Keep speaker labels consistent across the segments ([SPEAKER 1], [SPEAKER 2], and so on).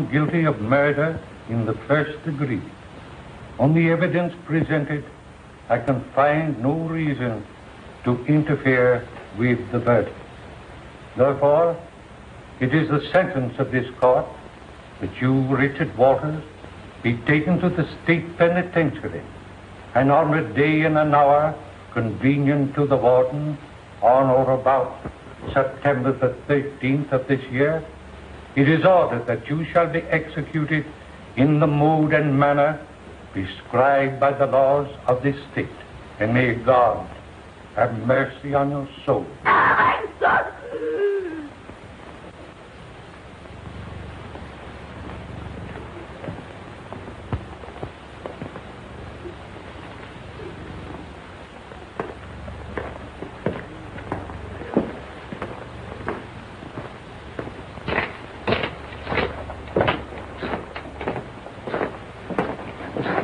[SPEAKER 1] found guilty of murder in the first degree. On the evidence presented, I can find no reason to interfere with the verdict. Therefore, it is the sentence of this court that you, Richard Walters, be taken to the state penitentiary, and on a day and an hour convenient to the warden, on or about September the 13th of this year, it is ordered that you shall be executed in the mode and manner prescribed by the laws of this state. And may God have mercy on your soul.
[SPEAKER 2] My son!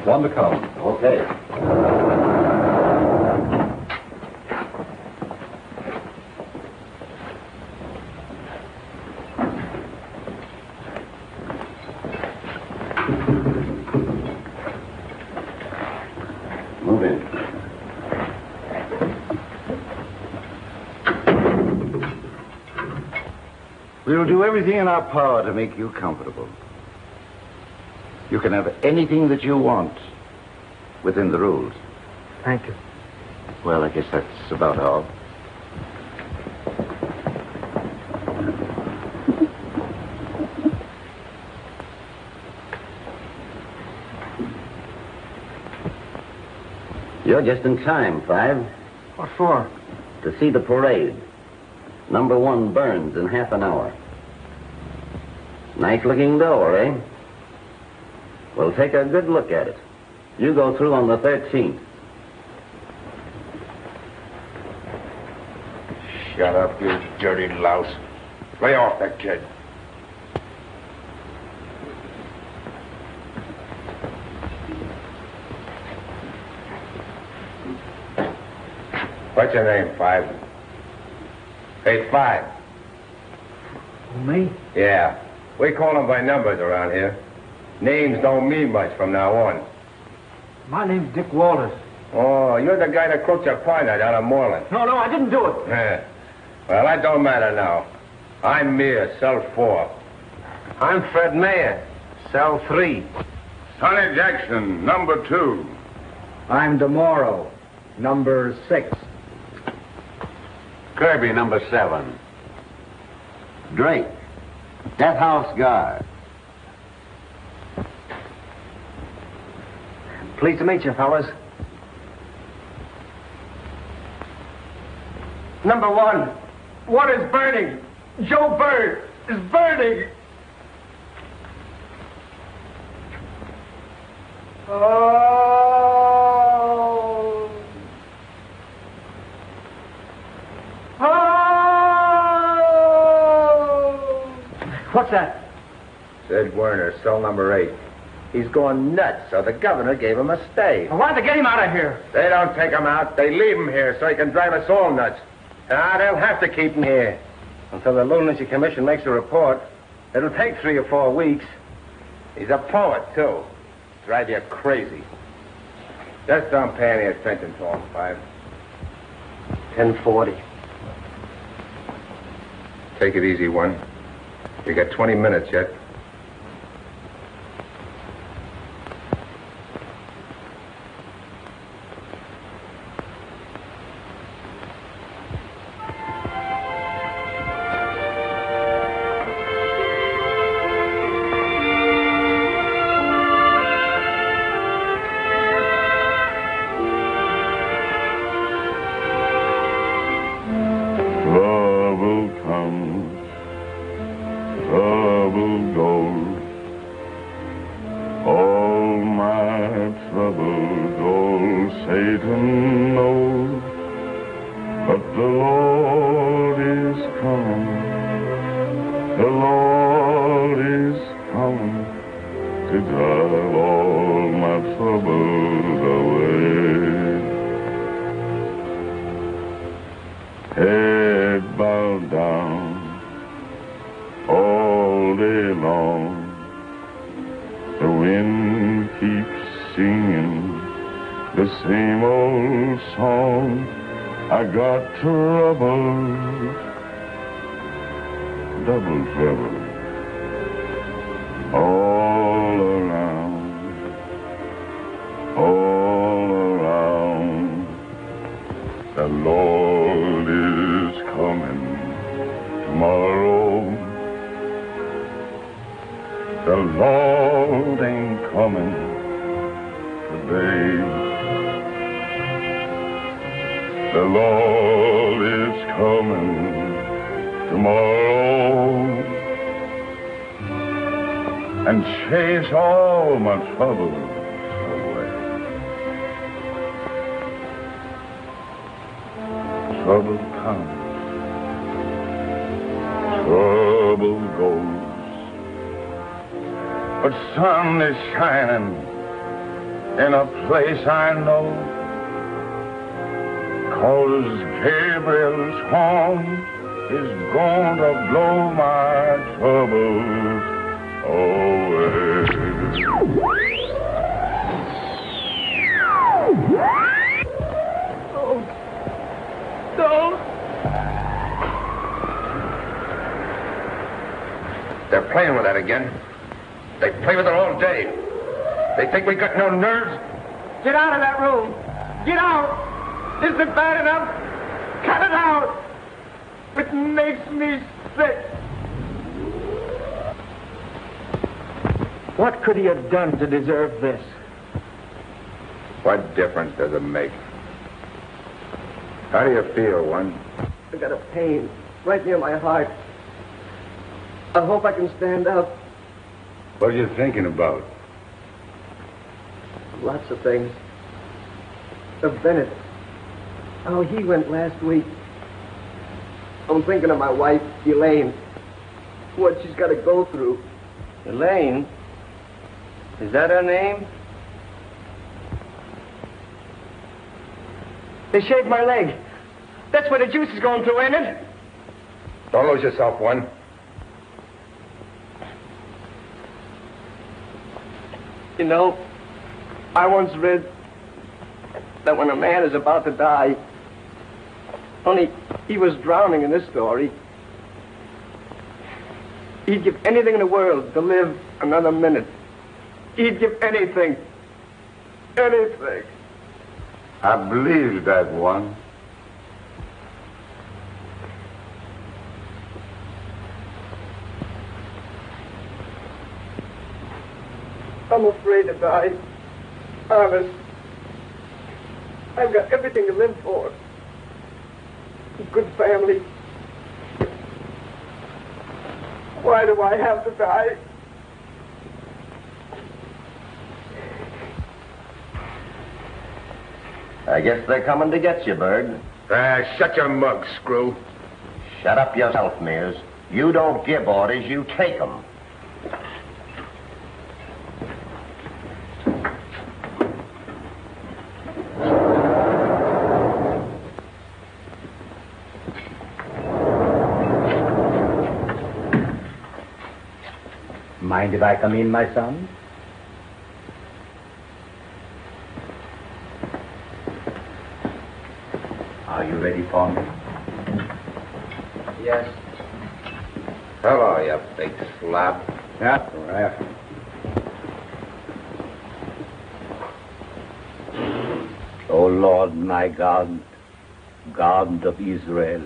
[SPEAKER 3] One to come.
[SPEAKER 4] Okay. Move in. We will do everything in our power to make you comfortable. You can have anything that you want within the rules.
[SPEAKER 5] Thank you.
[SPEAKER 4] Well, I guess that's about all. You're just in time, Five.
[SPEAKER 5] What for?
[SPEAKER 4] To see the parade. Number 1 burns in half an hour. Nice-looking door, eh? Well, take a good look at it. You go through on the 13th.
[SPEAKER 6] Shut up, you dirty louse. Lay off that kid. What's your name, Five? Hey, Five.
[SPEAKER 5] Me?
[SPEAKER 6] Yeah. We call them by numbers around here. Names don't mean much from now on.
[SPEAKER 5] My name's Dick Walters.
[SPEAKER 6] Oh, you're the guy that croaked your partner down at Moreland.
[SPEAKER 5] No, I didn't do it.
[SPEAKER 6] Yeah. Well, that don't matter now. I'm Mears, cell 4.
[SPEAKER 7] I'm Fred Mayer, cell 3.
[SPEAKER 6] Sonny Jackson, number 2.
[SPEAKER 5] I'm DeMoro, number 6.
[SPEAKER 7] Kirby, number 7.
[SPEAKER 4] Drake, Death House Guard.
[SPEAKER 5] Pleased to meet you, fellas.
[SPEAKER 7] Number 1. What is burning? Joe Berg is burning. Oh. Oh.
[SPEAKER 5] What's that?
[SPEAKER 6] Said Werner, cell number 8. He's going nuts, so the governor gave him a stay.
[SPEAKER 5] Well, why'd they get him out of here?
[SPEAKER 6] They don't take him out. They leave him here so he can drive us all nuts. They'll have to keep him here until the Lunacy Commission makes a report. It'll take 3 or 4 weeks. He's a poet, too. Drive you crazy. Just don't pay any attention to him, Five.
[SPEAKER 5] 10:40.
[SPEAKER 6] Take it easy, one. You got 20 minutes yet.
[SPEAKER 2] I got trouble, double trouble, all around, all around. The Lord is coming tomorrow. The Lord ain't coming today. The Lord is coming tomorrow and chase all my troubles away. Trouble comes, trouble goes, but sun is shining in a place I know. 'Cause Gabriel's horn is going to blow my troubles away.
[SPEAKER 7] Oh, no.
[SPEAKER 6] They're playing with that again. They play with it all day. They think we got no nerves.
[SPEAKER 7] Get out of that room. Get out. Isn't it bad enough? Cut it out. It makes me sick.
[SPEAKER 5] What could he have done to deserve this?
[SPEAKER 6] What difference does it make? How do you feel, One?
[SPEAKER 7] I got a pain right near my heart. I hope I can stand up.
[SPEAKER 6] What are you thinking about?
[SPEAKER 7] Lots of things. Of Bennett. How he went last week. I'm thinking of my wife, Elaine. What she's got to go through.
[SPEAKER 5] Elaine? Is that her name? They shaved my leg. That's where the juice is going through, ain't it?
[SPEAKER 6] Don't lose yourself, One.
[SPEAKER 7] You know, I once read that when a man is about to die, only he was drowning in this story, he'd give anything in the world to live another minute. He'd give anything. Anything.
[SPEAKER 2] I believe that, One.
[SPEAKER 7] I'm afraid to die. Honest. I've got everything to live for. A good family. Why do I have to die?
[SPEAKER 3] I guess they're coming to get you, Berg.
[SPEAKER 6] Shut your mug, screw.
[SPEAKER 3] Shut up yourself, Mears. You don't give orders, you take them.
[SPEAKER 5] Mind if I come in, my son? Are you ready for me?
[SPEAKER 7] Yes.
[SPEAKER 6] Hello, you big slob.
[SPEAKER 5] Yeah, right. O Lord, my God, God of Israel,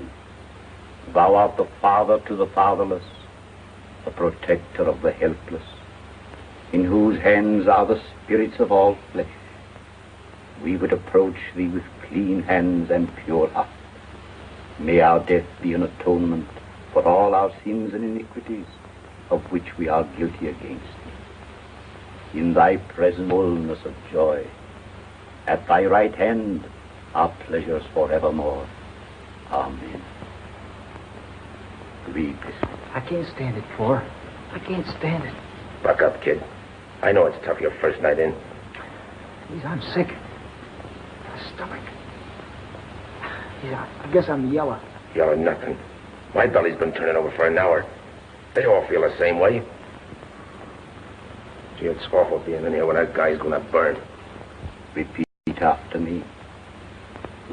[SPEAKER 5] thou art the father to the fatherless, the protector of the helpless, in whose hands are the spirits of all flesh. We would approach thee with clean hands and pure heart. May our death be an atonement for all our sins and iniquities of which we are guilty against thee. In thy presence fullness of joy. At thy right hand are pleasures forevermore. Amen. Read this. I can't stand it, Four. I can't stand it.
[SPEAKER 6] Buck up, kid. I know it's tough your first night in.
[SPEAKER 5] Please, I'm sick. My stomach. Yeah, I guess I'm yellow.
[SPEAKER 6] Yellow nothing. My belly's been turning over for an hour. They all feel the same way. Gee, it's awful being in here when that guy's gonna burn.
[SPEAKER 5] Repeat after me.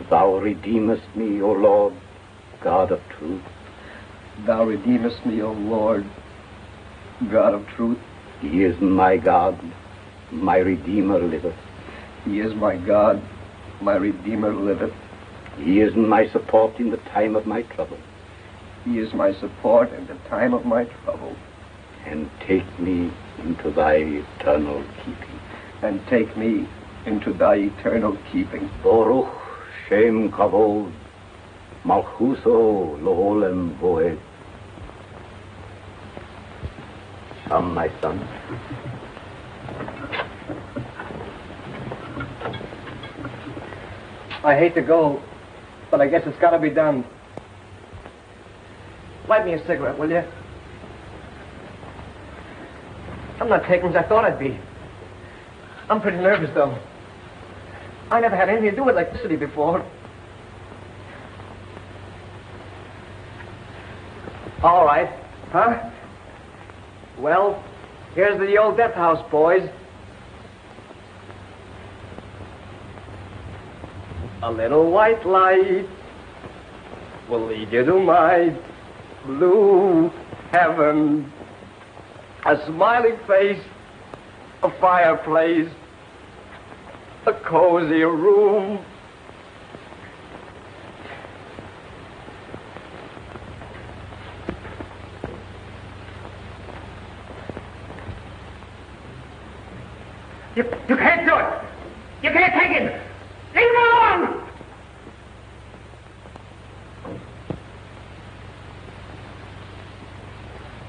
[SPEAKER 5] Thou redeemest me, O Lord, God of truth.
[SPEAKER 7] Thou redeemest me, O Lord, God of truth.
[SPEAKER 5] He is my God, my Redeemer liveth.
[SPEAKER 7] He is my God, my Redeemer liveth.
[SPEAKER 5] He is my support in the time of my trouble.
[SPEAKER 7] He is my support in the time of my trouble.
[SPEAKER 5] And take me into thy eternal keeping.
[SPEAKER 7] And take me into thy eternal keeping.
[SPEAKER 5] Baruch Shem Kavod, Malchuso Loholem Voed. Come, my son.
[SPEAKER 7] I hate to go, but I guess it's got to be done. Light me a cigarette, will you? I'm not taking as I thought I'd be. I'm pretty nervous, though. I never had anything to do with electricity before. All right. Huh? Well, here's the old death house, boys. A little white light will lead you to my blue heaven. A smiling face, a fireplace, a cozy room. You can't do it! You can't take him! Leave him alone!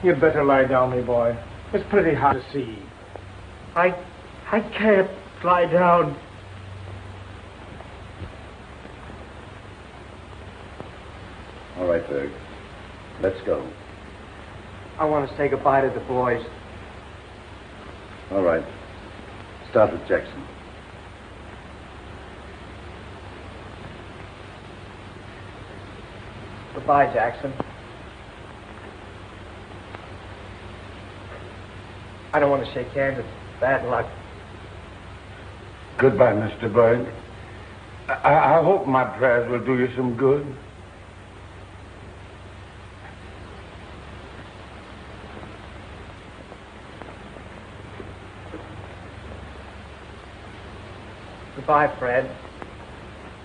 [SPEAKER 6] You'd better lie down, me boy. It's pretty hard to see.
[SPEAKER 7] I can't lie down.
[SPEAKER 4] All right, Berg. Let's go.
[SPEAKER 7] I want to say goodbye to the boys.
[SPEAKER 4] All right. Start with Jackson.
[SPEAKER 7] Goodbye, Jackson. I don't want to shake hands. It's bad luck.
[SPEAKER 2] Goodbye, Mr. Berg. I hope my prayers will do you some good.
[SPEAKER 7] Goodbye, Fred.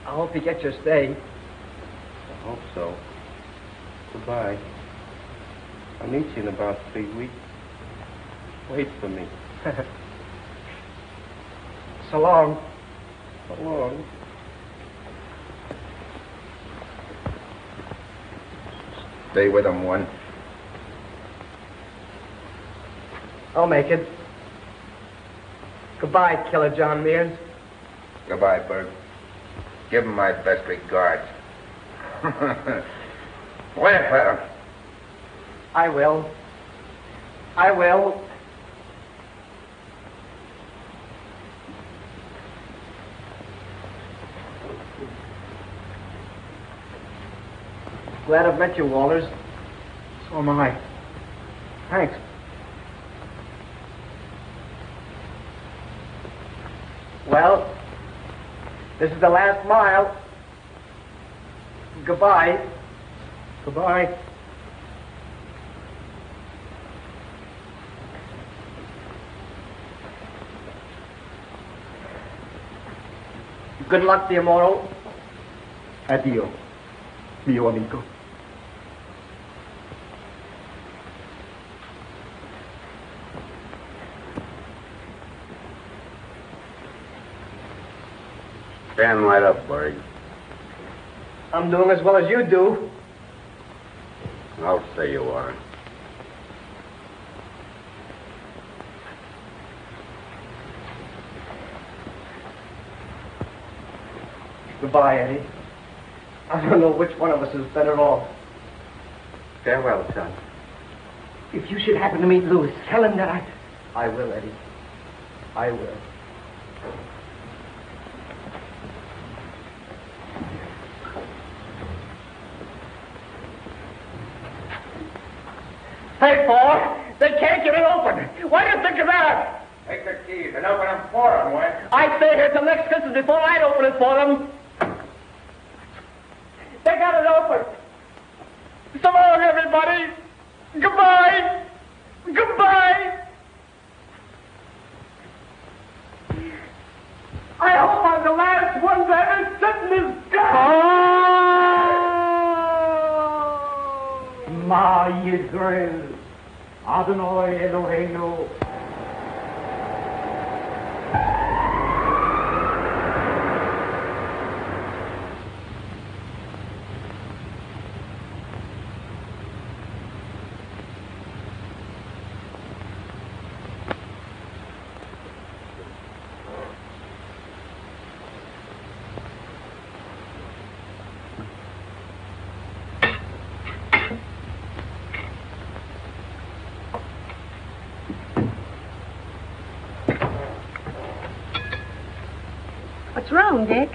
[SPEAKER 7] I hope you get your stay.
[SPEAKER 6] I hope so. Goodbye. I'll meet you in about 3 weeks. Wait for me.
[SPEAKER 7] So long.
[SPEAKER 6] So long.
[SPEAKER 3] Stay with him one.
[SPEAKER 7] I'll make it. Goodbye, Killer John Mears.
[SPEAKER 3] Goodbye, Berg. Give him my best regards. Well,
[SPEAKER 7] I will. I will. Glad I've met you, Walters. So am I. Thanks. Well, this is the last mile. Goodbye.
[SPEAKER 6] Goodbye.
[SPEAKER 7] Good luck to you, Moro.
[SPEAKER 6] Adio, mio amico.
[SPEAKER 4] Stand right up, Berg.
[SPEAKER 7] I'm doing as well as you do.
[SPEAKER 4] I'll say you are.
[SPEAKER 7] Goodbye, Eddie. I don't know which one of us is better off.
[SPEAKER 6] Farewell, son.
[SPEAKER 7] If you should happen to meet Louis, tell him that I will, Eddie. I will. Hey, Paul! They can't get it open! What do you think of that?
[SPEAKER 3] take the keys and open them for him, Wes.
[SPEAKER 7] I'd stay here till next Christmas before I'd open it for them.
[SPEAKER 3] I'll
[SPEAKER 5] Israel, Adonai Eloheinu.
[SPEAKER 8] What's wrong, Dick?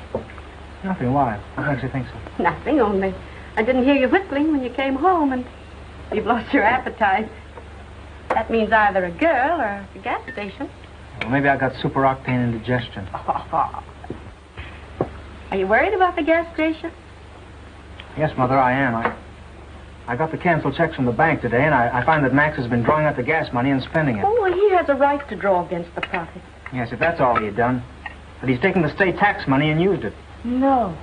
[SPEAKER 9] Nothing. Why? What makes you think so?
[SPEAKER 8] Nothing, only I didn't hear you whistling when you came home, and you've lost your appetite. That means either a girl or a gas station.
[SPEAKER 9] Well, maybe I got super octane indigestion.
[SPEAKER 8] Are you worried about the gas station?
[SPEAKER 9] Yes, Mother, I am. I got the canceled checks from the bank today, and I find that Max has been drawing out the gas money and spending it.
[SPEAKER 8] Oh, well, he has a right to draw against the profit.
[SPEAKER 9] Yes, if that's all he had done. But he's taken the state tax money and used it.
[SPEAKER 8] No.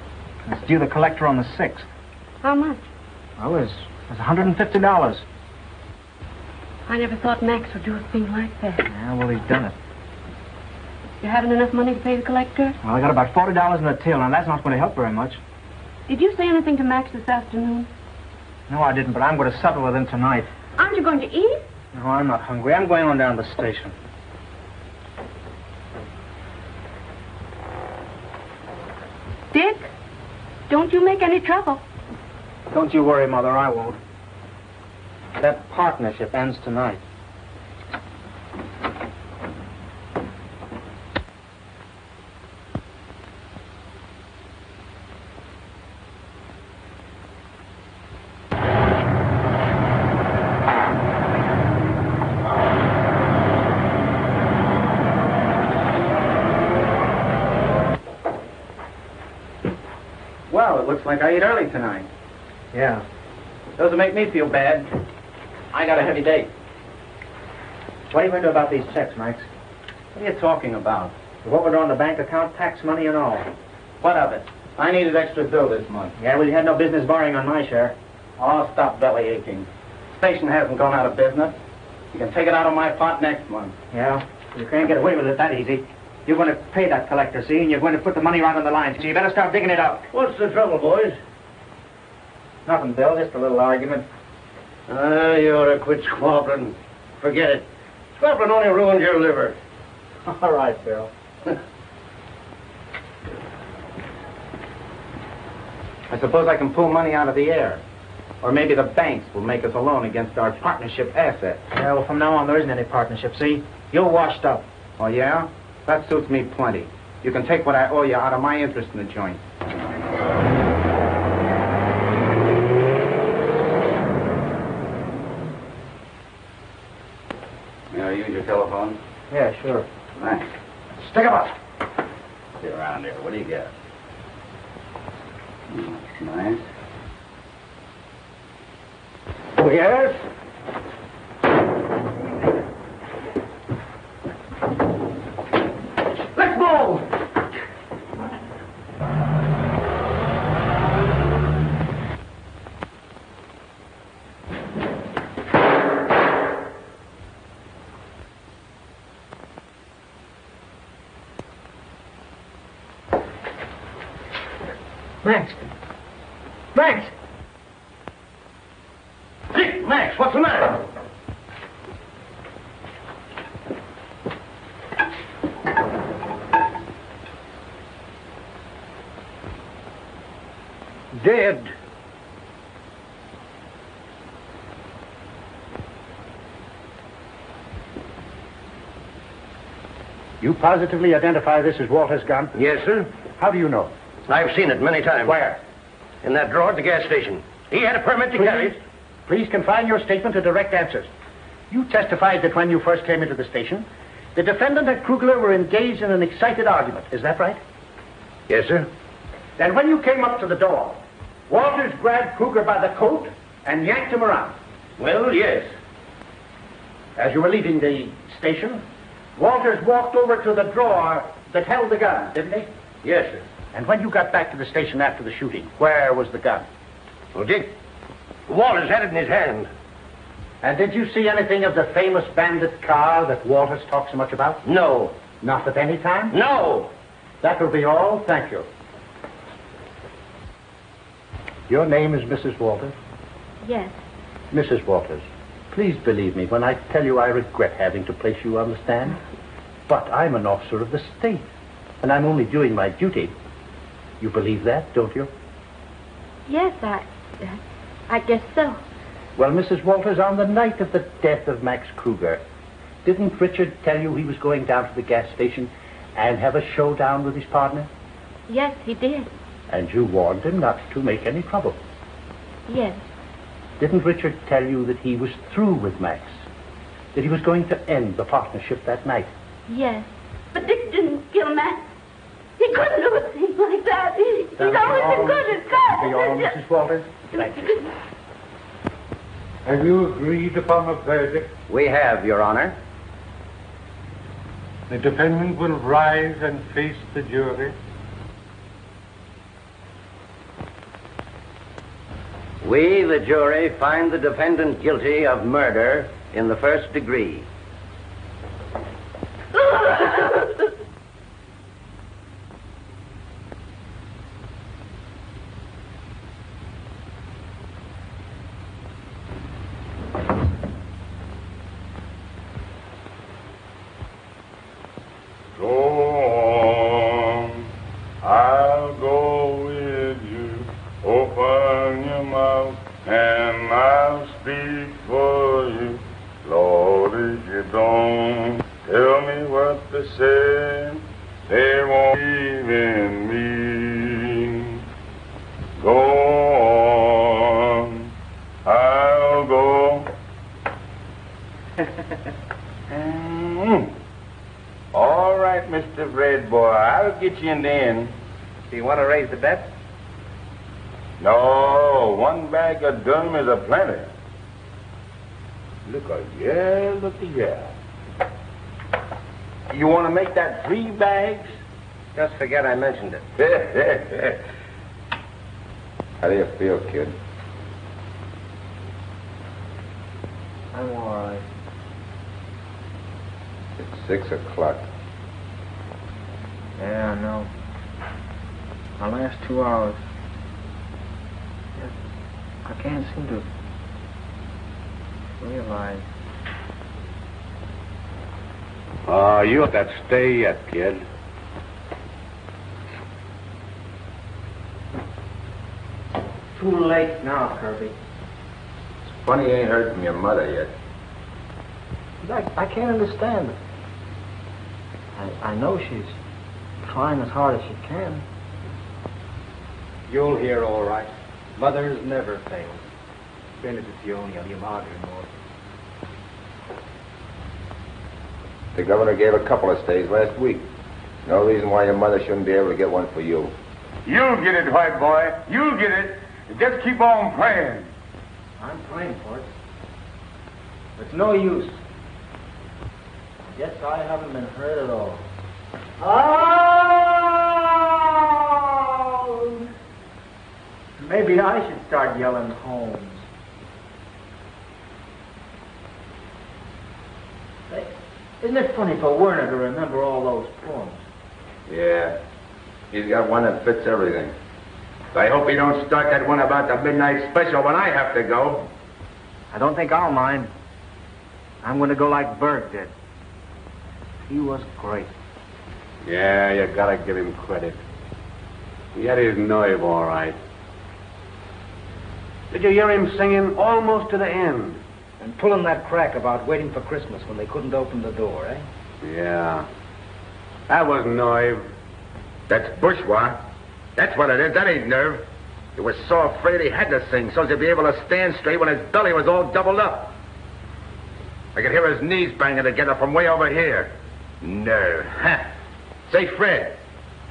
[SPEAKER 9] It's due the collector on the 6th.
[SPEAKER 8] How much?
[SPEAKER 9] Well, it's $150.
[SPEAKER 8] I never thought Max would do a thing like that.
[SPEAKER 9] Yeah, well, he's done it.
[SPEAKER 8] You haven't enough money to pay the collector?
[SPEAKER 9] Well, I got about $40 in the till, and that's not going to help very much.
[SPEAKER 8] Did you say anything to Max this afternoon?
[SPEAKER 9] No, I didn't, but I'm going to settle with him tonight.
[SPEAKER 8] Aren't you going to eat?
[SPEAKER 9] No, I'm not hungry. I'm going on down to the station.
[SPEAKER 8] Dick, don't you make any trouble.
[SPEAKER 9] Don't you worry, Mother, I won't. That partnership ends tonight.
[SPEAKER 10] Well, it looks like I ate early tonight.
[SPEAKER 9] Yeah.
[SPEAKER 10] Doesn't make me feel bad. I got a heavy day.
[SPEAKER 9] What are you going to do about these checks, Max?
[SPEAKER 10] What are you talking about?
[SPEAKER 9] What were on the bank account, tax money and all?
[SPEAKER 10] What of it? I needed extra dough this month.
[SPEAKER 9] Yeah, well, you had no business borrowing on my share.
[SPEAKER 10] Oh, stop belly aching. Station hasn't gone out of business. You can take it out of my pot next month.
[SPEAKER 9] Yeah? You can't get away with it that easy. You're going to pay that collector, see, and you're going to put the money right on the line, so you better start digging it up.
[SPEAKER 3] What's the trouble, boys?
[SPEAKER 9] Nothing, Bill, just a little argument.
[SPEAKER 3] You ought to quit squabbling. Forget it. Squabbling only ruins your liver.
[SPEAKER 9] All right, Bill.
[SPEAKER 10] I suppose I can pull money out of the air. Or maybe the banks will make us a loan against our partnership assets.
[SPEAKER 9] Yeah, well, from now on, there isn't any partnership, see? You're washed up.
[SPEAKER 10] Oh, yeah? That suits me plenty. You can take what I owe you out of my interest in the joint.
[SPEAKER 4] May I use your telephone?
[SPEAKER 9] Yeah, sure.
[SPEAKER 4] Thanks.
[SPEAKER 10] Stick 'em up.
[SPEAKER 4] See around here. What do you got? Oh, that's nice.
[SPEAKER 10] Oh, yes? Let's go!
[SPEAKER 9] Max! Max!
[SPEAKER 3] Dick, Max, what's the matter?
[SPEAKER 1] Dead.
[SPEAKER 6] You positively identify this as Walter's gun?
[SPEAKER 3] Yes, sir.
[SPEAKER 6] How do you know?
[SPEAKER 3] I've seen it many times.
[SPEAKER 6] Where?
[SPEAKER 3] In that drawer at the gas station. He had a permit to carry it.
[SPEAKER 6] Please confine your statement to direct answers. You testified that when you first came into the station, the defendant and Kruger were engaged in an excited argument. Is that right?
[SPEAKER 3] Yes, sir.
[SPEAKER 6] Then when you came up to the door, Walters grabbed Kruger by the coat and yanked him around.
[SPEAKER 3] Well, yes.
[SPEAKER 6] As you were leaving the station, Walters walked over to the drawer that held the gun, didn't he?
[SPEAKER 3] Yes, sir.
[SPEAKER 6] And when you got back to the station after the shooting, where was the gun?
[SPEAKER 3] Well, Dick, Walters had it in his hand.
[SPEAKER 5] And did you see anything of the famous bandit car that Walters talks so much about?
[SPEAKER 3] No.
[SPEAKER 5] Not at any time?
[SPEAKER 3] No.
[SPEAKER 5] That will be all. Thank you. Your name is Mrs. Walters?
[SPEAKER 8] Yes.
[SPEAKER 5] Mrs. Walters, please believe me when I tell you I regret having to place you on the stand. But I'm an officer of the state, and I'm only doing my duty. You believe that, don't you?
[SPEAKER 8] Yes, I guess so.
[SPEAKER 5] Well, Mrs. Walters, on the night of the death of Max Kruger, didn't Richard tell you he was going down to the gas station and have a showdown with his partner?
[SPEAKER 8] Yes, he did.
[SPEAKER 5] And you warned him not to make any trouble.
[SPEAKER 8] Yes.
[SPEAKER 5] Didn't Richard tell you that he was through with Max? That he was going to end the partnership that night?
[SPEAKER 8] Yes. But Dick didn't kill Max. He couldn't do a thing like that. He's always been good as God.
[SPEAKER 5] Be all, Mrs. Walters? Thank you.
[SPEAKER 1] Have you agreed upon a verdict?
[SPEAKER 3] We have, Your Honor.
[SPEAKER 1] The defendant will rise and face the jury.
[SPEAKER 3] We, the jury, find the defendant guilty of murder in the first degree.
[SPEAKER 2] I'll go with you. Open your mouth and I'll speak for you. Lord, if you don't tell me what to say, they won't believe in me. Go on, I'll go. All right, Mr. Red Boy, I'll get you in the end.
[SPEAKER 10] Do you want to raise the bet?
[SPEAKER 2] No, one bag of Durham is a plenty. Look at yeah, look at yeah. You want to make that 3 bags?
[SPEAKER 3] Just forget I mentioned it.
[SPEAKER 4] How do you feel, kid?
[SPEAKER 9] I'm all right.
[SPEAKER 4] It's 6 o'clock.
[SPEAKER 9] Yeah, I know. My last 2 hours. I can't seem to realize.
[SPEAKER 5] You let that stay yet, kid.
[SPEAKER 9] Too late now, Kirby.
[SPEAKER 4] It's funny you ain't heard from your mother yet.
[SPEAKER 9] I can't understand it. I know she's trying as hard as she can.
[SPEAKER 10] You'll hear all right. Mothers never fail. Benedizione al mio madre morta.
[SPEAKER 4] The governor gave a couple of stays last week. No reason why your mother shouldn't be able to get one for you.
[SPEAKER 2] You'll get it, white boy. You'll get it. Just keep on praying.
[SPEAKER 9] I'm praying for it. It's no use. I guess I haven't been hurt at all. Oh! Maybe I should start yelling Holmes. Hey, isn't it funny for Werner to remember all those poems?
[SPEAKER 4] Yeah. He's got one that fits everything.
[SPEAKER 6] I hope he don't start that one about the midnight special when I have to go.
[SPEAKER 9] I don't think I'll mind. I'm going to go like Berg did. He was great.
[SPEAKER 5] Yeah, you gotta give him credit. He had his nerve all right.
[SPEAKER 10] Did you hear him singing almost to the end?
[SPEAKER 7] And pulling that crack about waiting for Christmas when they couldn't open the door, eh?
[SPEAKER 5] Yeah. That was nerve.
[SPEAKER 6] That's bourgeois. That's what it is. That ain't nerve. He was so afraid he had to sing so as to be able to stand straight when his belly was all doubled up. I could hear his knees banging together from way over here. Nerve. Huh. Say, Fred,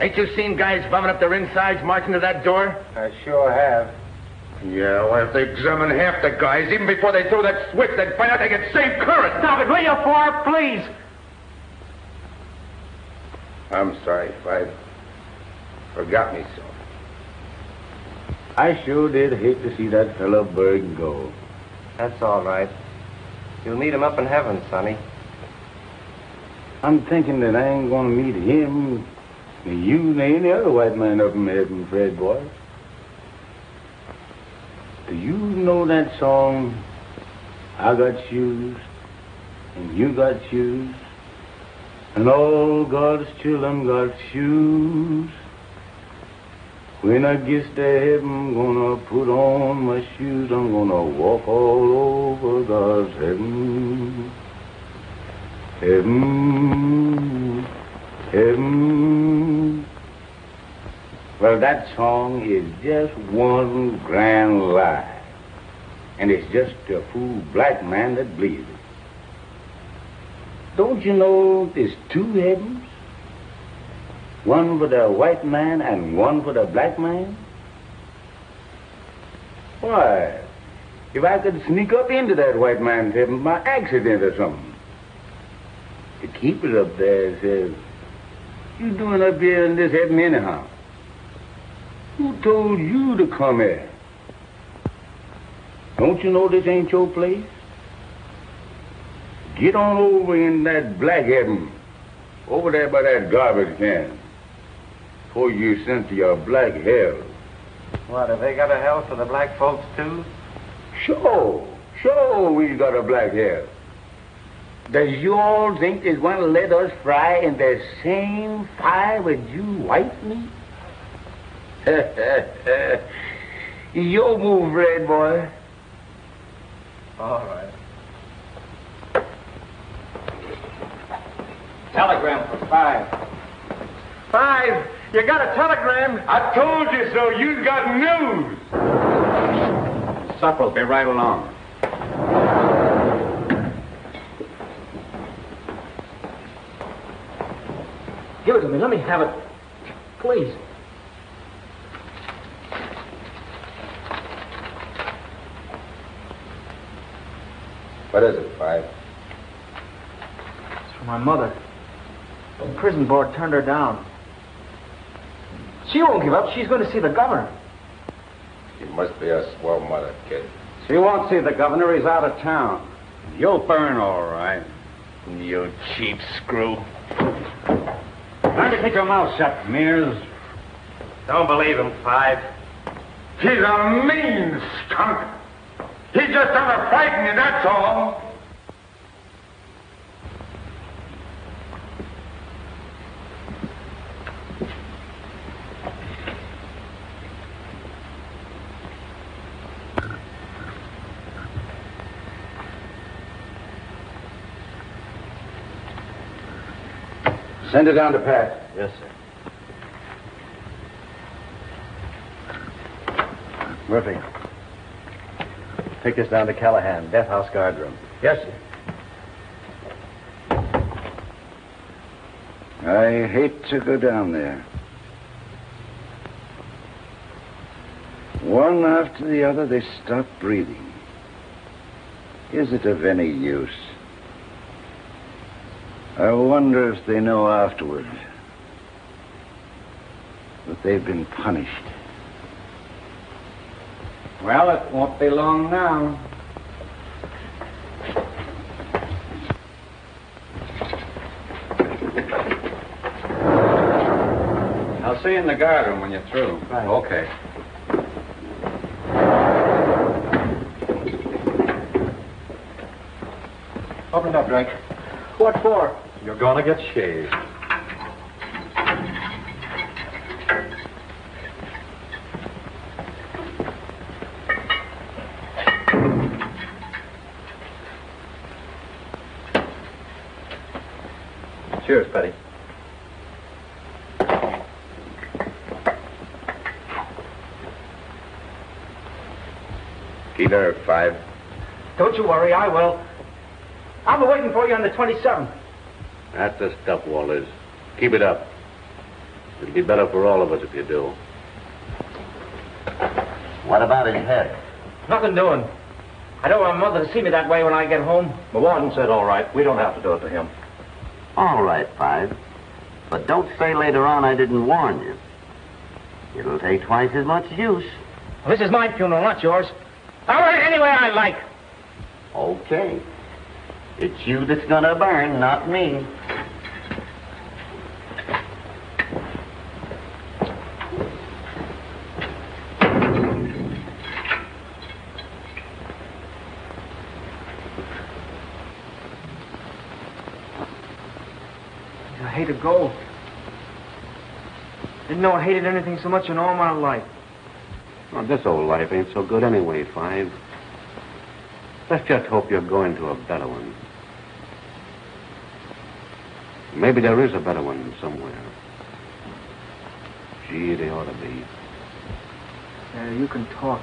[SPEAKER 6] ain't you seen guys bumming up their insides marching to that door?
[SPEAKER 2] I sure have.
[SPEAKER 6] Yeah, well, if they examine half the guys, even before they throw that switch, they'd find out they get same current.
[SPEAKER 10] Stop it, will you, for please?
[SPEAKER 4] I'm sorry, Five. Forgot me so.
[SPEAKER 5] I sure did hate to see that fellow Berg go.
[SPEAKER 10] That's all right.
[SPEAKER 6] You'll meet him up in heaven, Sonny.
[SPEAKER 2] I'm thinking that I ain't gonna meet him, nor you, nor any other white man up in heaven, Fred boy. Do you know that song, I got shoes, and you got shoes, and all God's children got shoes? When I get to heaven, I'm gonna put on my shoes, I'm gonna walk all over God's heaven. Heaven, heaven. Well, that song is just one grand lie. And it's just a fool black man that believes it. Don't you know there's two heavens? One for the white man and one for the black man? Why, if I could sneak up into that white man's heaven by accident or something, the keeper up there says, "You doing up here in this heaven anyhow? Who told you to come here? Don't you know this ain't your place? Get on over in that black heaven, over there by that garbage can, before you're sent to your black hell."
[SPEAKER 6] What, have they got a hell for the black folks, too?
[SPEAKER 2] Sure we got a black hell. Does you all think they's going to let us fry in the same fire with you white meat? Your move, Red boy.
[SPEAKER 6] All right.
[SPEAKER 10] Telegram for 5.
[SPEAKER 6] 5? You got a telegram?
[SPEAKER 2] I told you so. You got news.
[SPEAKER 10] Supper'll be right along.
[SPEAKER 9] Give it to me. Let me have it. Please.
[SPEAKER 2] What is it, 5?
[SPEAKER 9] It's for my mother. The prison board turned her down. She won't give up. She's going to see the governor.
[SPEAKER 2] She must be a swell mother, kid.
[SPEAKER 10] She won't see the governor. He's out of town. You'll burn all right.
[SPEAKER 2] You cheap screw.
[SPEAKER 10] Time to keep your mouth shut, Mears.
[SPEAKER 6] Don't believe him, 5.
[SPEAKER 2] He's a mean skunk. He's just trying to frighten you, that's all. Send it down to Pat.
[SPEAKER 9] Yes, sir.
[SPEAKER 3] Murphy, take this down to Callahan, death house guard room.
[SPEAKER 2] Yes, sir. I hate to go down there. One after the other, they stop breathing. Is it of any use? I wonder if they know afterward that they've been punished.
[SPEAKER 10] Well, it won't be long now. I'll see you in the guard room when you're through.
[SPEAKER 9] Right.
[SPEAKER 10] Okay.
[SPEAKER 9] Open it up, Drake. What for?
[SPEAKER 3] You're gonna get shaved. Cheers, Peddie.
[SPEAKER 2] Keep her, 5.
[SPEAKER 9] Don't you worry, I will. I'll be waiting for you on the 27th.
[SPEAKER 5] That's the stuff, Walters. Keep it up. It'll be better for all of us if you do.
[SPEAKER 4] What about his head?
[SPEAKER 9] Nothing doing. I don't want Mother to see me that way when I get home.
[SPEAKER 3] The warden said all right. We don't have to do it to him.
[SPEAKER 4] All right, 5. But don't say later on I didn't warn you. It'll take twice as much use.
[SPEAKER 9] Well, this is my funeral, not yours. I'll write it any way I like.
[SPEAKER 4] Okay.
[SPEAKER 3] It's you that's gonna burn, not me.
[SPEAKER 9] I hate to go. Didn't know I hated anything so much in all my life.
[SPEAKER 6] Well, this old life ain't so good anyway, Five. Let's just hope you're going to a better one. Maybe there is a better one somewhere. Gee, they ought to be.
[SPEAKER 9] Yeah, you can talk.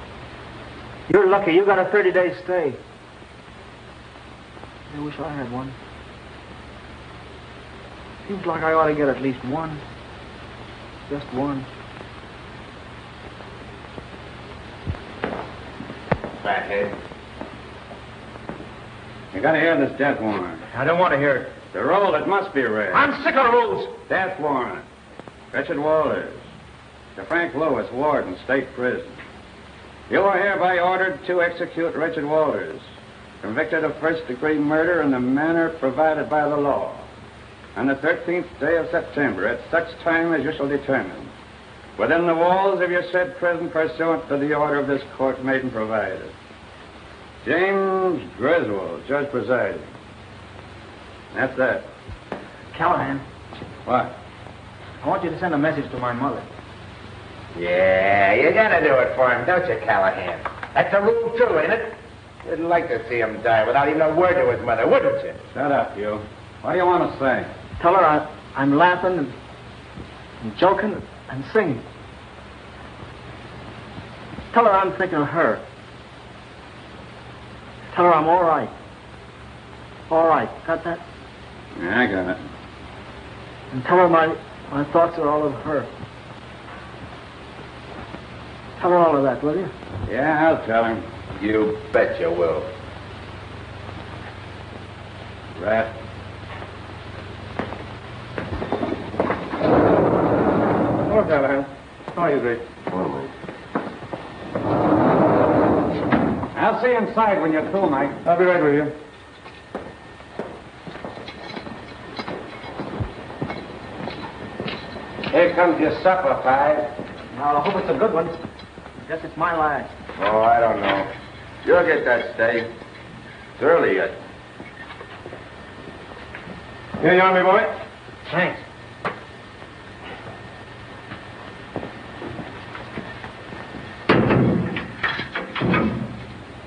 [SPEAKER 9] You're lucky. You got a 30-day stay. I wish I had one. Seems like I ought to get at least one. Just one.
[SPEAKER 10] Fathead. You gotta hear this death warrant.
[SPEAKER 9] I don't want to hear it.
[SPEAKER 10] The roll, it must be read.
[SPEAKER 9] I'm sick of rules.
[SPEAKER 10] Death warrant. Richard Walters. To Frank Lewis, Warden, State Prison. You are hereby ordered to execute Richard Walters, convicted of first-degree murder in the manner provided by the law, on the 13th day of September, at such time as you shall determine, within the walls of your said prison, pursuant to the order of this court made and provided. James Griswold, judge presiding. That's that.
[SPEAKER 9] Callahan,
[SPEAKER 10] What?
[SPEAKER 9] I want you to send a message to my mother.
[SPEAKER 2] Yeah, you gotta do it for him, don't you, Callahan? That's a rule, too, ain't it? You'd like to see him die without even a word to his mother, wouldn't you?
[SPEAKER 10] Shut up, you. What do you want to say?
[SPEAKER 9] Tell her I'm laughing and joking and singing. Tell her I'm thinking of her. Tell her I'm all right. All right. Got that?
[SPEAKER 10] Yeah, I got it.
[SPEAKER 9] And tell her my thoughts are all of her. Tell her all of that, will you?
[SPEAKER 10] Yeah, I'll tell him.
[SPEAKER 2] You bet you will.
[SPEAKER 10] Rat.
[SPEAKER 9] Hello, Callahan. How are you, Grace?
[SPEAKER 10] I'll see you inside when you're through, Mike.
[SPEAKER 9] I'll be right with you.
[SPEAKER 2] Here comes your supper, Five.
[SPEAKER 9] Now, I hope it's a good one. Guess it's my last.
[SPEAKER 2] Oh, I don't know. You'll get that steak. It's early yet.
[SPEAKER 9] Here you are, me boy. Thanks.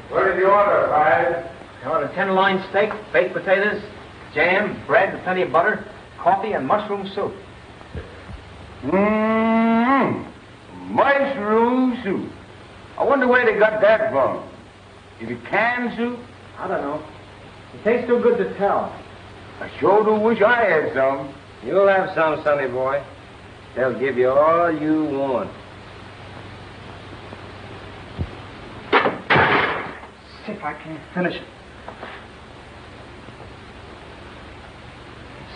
[SPEAKER 2] What did you order, Five?
[SPEAKER 9] I ordered 10-loin steak, baked potatoes, jam, bread, plenty of butter, coffee, and mushroom soup.
[SPEAKER 2] Mmm. Mushroom soup. I wonder where they got that from. Is it canned soup?
[SPEAKER 9] I don't know. It tastes too good to tell.
[SPEAKER 2] I sure do wish I had some.
[SPEAKER 3] You'll have some, sonny boy. They'll give you all you want.
[SPEAKER 9] Sick, I can't finish it.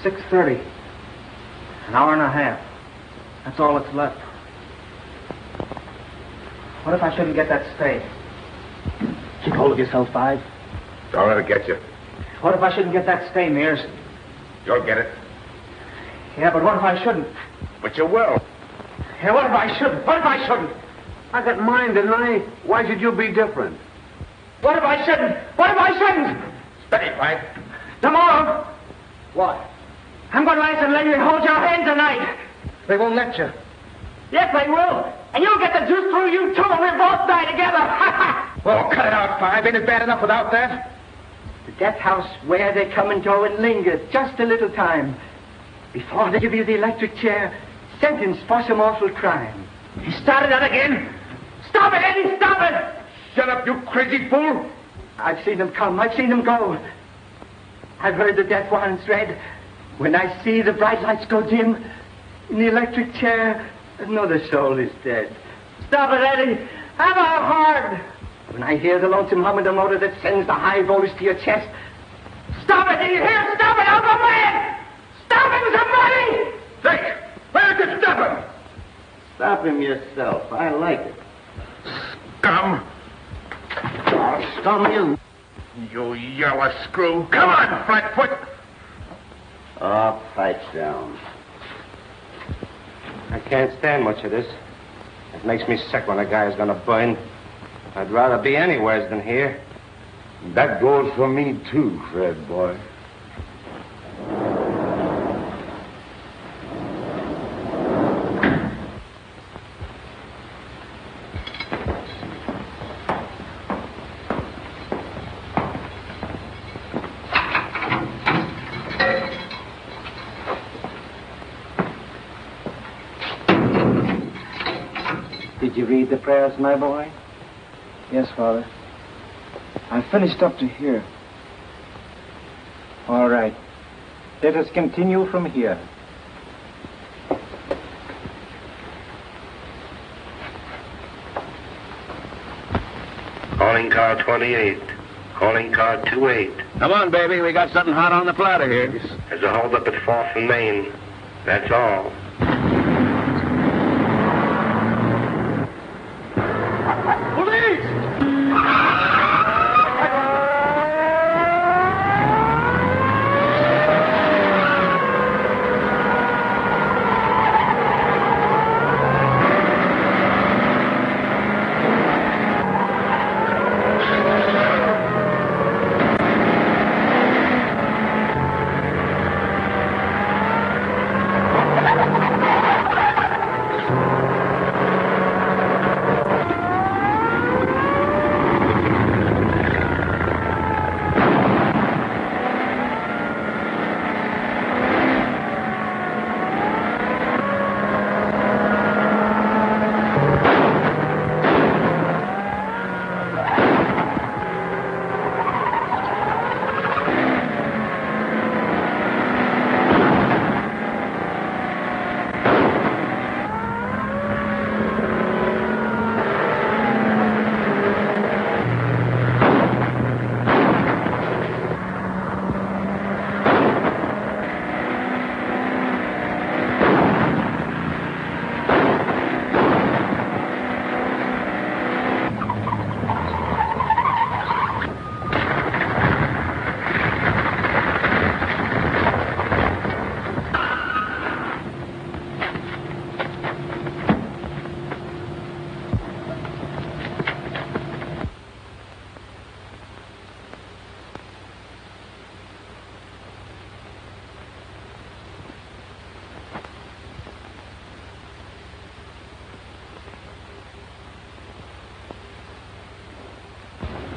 [SPEAKER 9] It's 6:30. An hour and a half. That's all that's left. What if I shouldn't get that stay? Keep hold of yourself, Five.
[SPEAKER 2] Don't let it get you.
[SPEAKER 9] What if I shouldn't get that stay, Mears?
[SPEAKER 2] You'll get it.
[SPEAKER 9] Yeah, but what if I shouldn't?
[SPEAKER 2] But you will.
[SPEAKER 9] Yeah, what if I shouldn't? What if I shouldn't?
[SPEAKER 6] I got mine, didn't I? Why should you be different?
[SPEAKER 9] What if I shouldn't? What if I shouldn't?
[SPEAKER 2] Steady, Five.
[SPEAKER 9] Tomorrow,
[SPEAKER 3] What?
[SPEAKER 9] I'm going to ask them to let you hold your hand tonight.
[SPEAKER 3] They won't let you.
[SPEAKER 9] Yes, they will. And you'll get the juice through you, too, and we'll both die together.
[SPEAKER 2] Well, cut it out, Five. Ain't it bad enough without that?
[SPEAKER 7] The death house where they come and go and linger just a little time before they give you the electric chair, sentenced for some awful crime.
[SPEAKER 9] He started that again. Stop it, Eddie, stop it.
[SPEAKER 2] Shut up, you crazy fool.
[SPEAKER 7] I've seen them come, I've seen them go. I've heard the death warrants read. When I see the bright lights go dim in the electric chair, another soul is dead.
[SPEAKER 9] Stop it, Eddie. Have a heart.
[SPEAKER 7] When I hear the lonesome hum of the motor that sends the high voltage to your chest,
[SPEAKER 9] Stop it, do you hear? Stop it, I'll go mad. Stop it, somebody.
[SPEAKER 2] Say, where did you stop him?
[SPEAKER 3] Stop him yourself. I like it.
[SPEAKER 2] Scum.
[SPEAKER 3] I'll scum you.
[SPEAKER 6] You yellow screw. Come on, flatfoot.
[SPEAKER 2] Oh, pipe down.
[SPEAKER 6] I can't stand much of this. It makes me sick when a guy is going to burn. I'd rather be anywhere than here.
[SPEAKER 2] That goes for me, too, Fred, boy.
[SPEAKER 9] Did you read the prayers, my boy? Yes, Father. I finished up to here. All right. Let us continue from here.
[SPEAKER 3] Calling car 28. Calling car 28.
[SPEAKER 5] Come on, baby. We got something hot on the platter here.
[SPEAKER 3] There's a holdup at 4th and Main. That's all.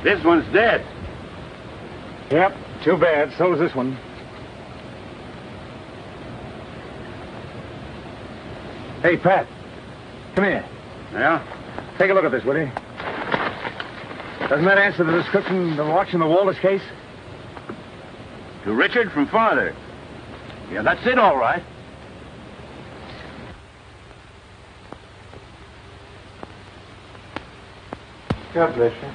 [SPEAKER 6] This one's dead.
[SPEAKER 9] Yep, too bad. So's this one. Hey, Pat. Come here.
[SPEAKER 6] Yeah?
[SPEAKER 9] Take a look at this, will you? Doesn't that answer the description of watching the Walters case?
[SPEAKER 5] To Richard from father. Yeah, that's it, all right.
[SPEAKER 9] God bless you.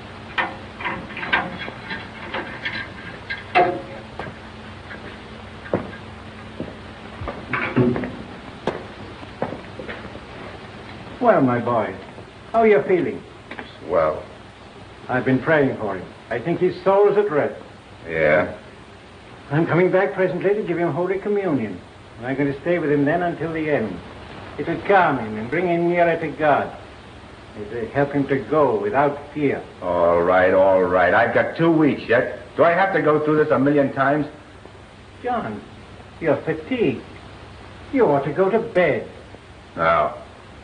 [SPEAKER 9] Well, my boy, how are you feeling?
[SPEAKER 4] Well,
[SPEAKER 9] I've been praying for him. I think his soul's at rest.
[SPEAKER 4] yeah.
[SPEAKER 9] I'm coming back presently to give him Holy Communion. I'm going to stay with him then until the end. It'll calm him and bring him nearer to God. It'll help him to go without fear.
[SPEAKER 6] All right, all right. I've got 2 weeks yet. Do I have to go through this 1,000,000 times?
[SPEAKER 9] John, you're fatigued. You ought to go to bed.
[SPEAKER 6] No.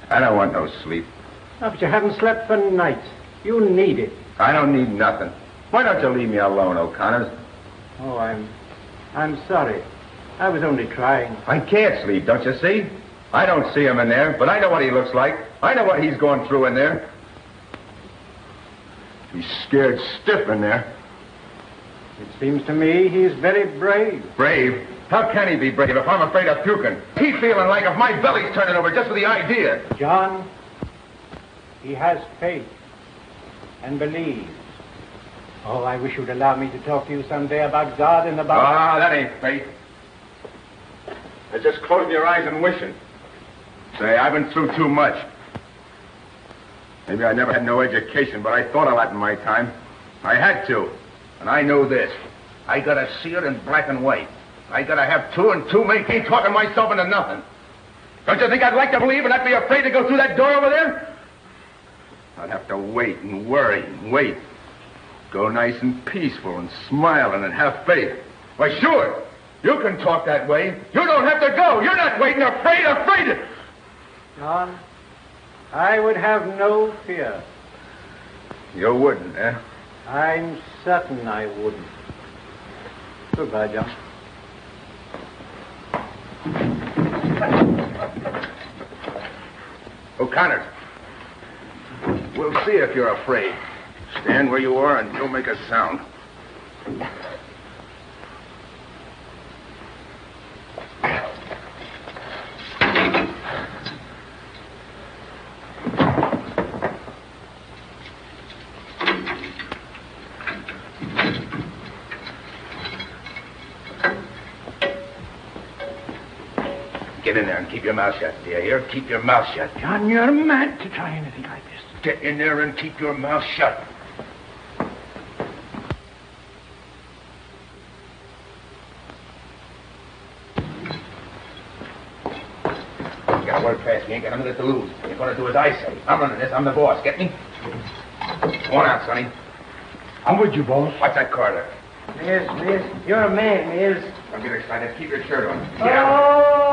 [SPEAKER 6] I don't want no sleep.
[SPEAKER 9] Oh, but you haven't slept for nights. You need it.
[SPEAKER 6] I don't need nothing. Why don't you leave me alone, O'Connors?
[SPEAKER 9] Oh, I'm sorry. I was only trying.
[SPEAKER 6] I can't sleep, don't you see? I don't see him in there, but I know what he looks like. I know what he's going through in there. He's scared stiff in there.
[SPEAKER 9] It seems to me he's very brave.
[SPEAKER 6] Brave? How can he be brave if I'm afraid of puking? He's feeling like if my belly's turning over just for the idea.
[SPEAKER 9] John, he has faith and believes. Oh, I wish you'd allow me to talk to you someday about God and about...
[SPEAKER 6] Ah, that ain't faith. It's just closing your eyes and wishing. Say, I've been through too much. Maybe I never had no education, but I thought a lot in my time. I had to. And I know this. I gotta see it in black and white. I gotta have 2 and 2 make ain't talking myself into nothing. Don't you think I'd like to believe and not be afraid to go through that door over there? I'd have to wait and worry and wait. Go nice and peaceful and smiling and have faith. Why, sure, you can talk that way. You don't have to go. You're not waiting afraid.
[SPEAKER 9] John, I would have no fear.
[SPEAKER 6] You wouldn't, eh?
[SPEAKER 9] I'm certain I wouldn't. Goodbye, John.
[SPEAKER 6] O'Connor, we'll see if you're afraid. Stand where you are and don't make a sound. Get in there and keep your mouth shut. Do you hear? Keep your mouth shut.
[SPEAKER 3] John, you're mad to try anything like this.
[SPEAKER 6] Get in there and keep your mouth shut. Got a word fast. You ain't got a minute to lose. You're going to do as I say. I'm running this. I'm the boss. Get me? Come on out, Sonny.
[SPEAKER 3] I'm with you, boss.
[SPEAKER 6] Watch that Carter.
[SPEAKER 9] Mears, you're a man, Mears.
[SPEAKER 6] Don't get excited. Keep your shirt on. Get out.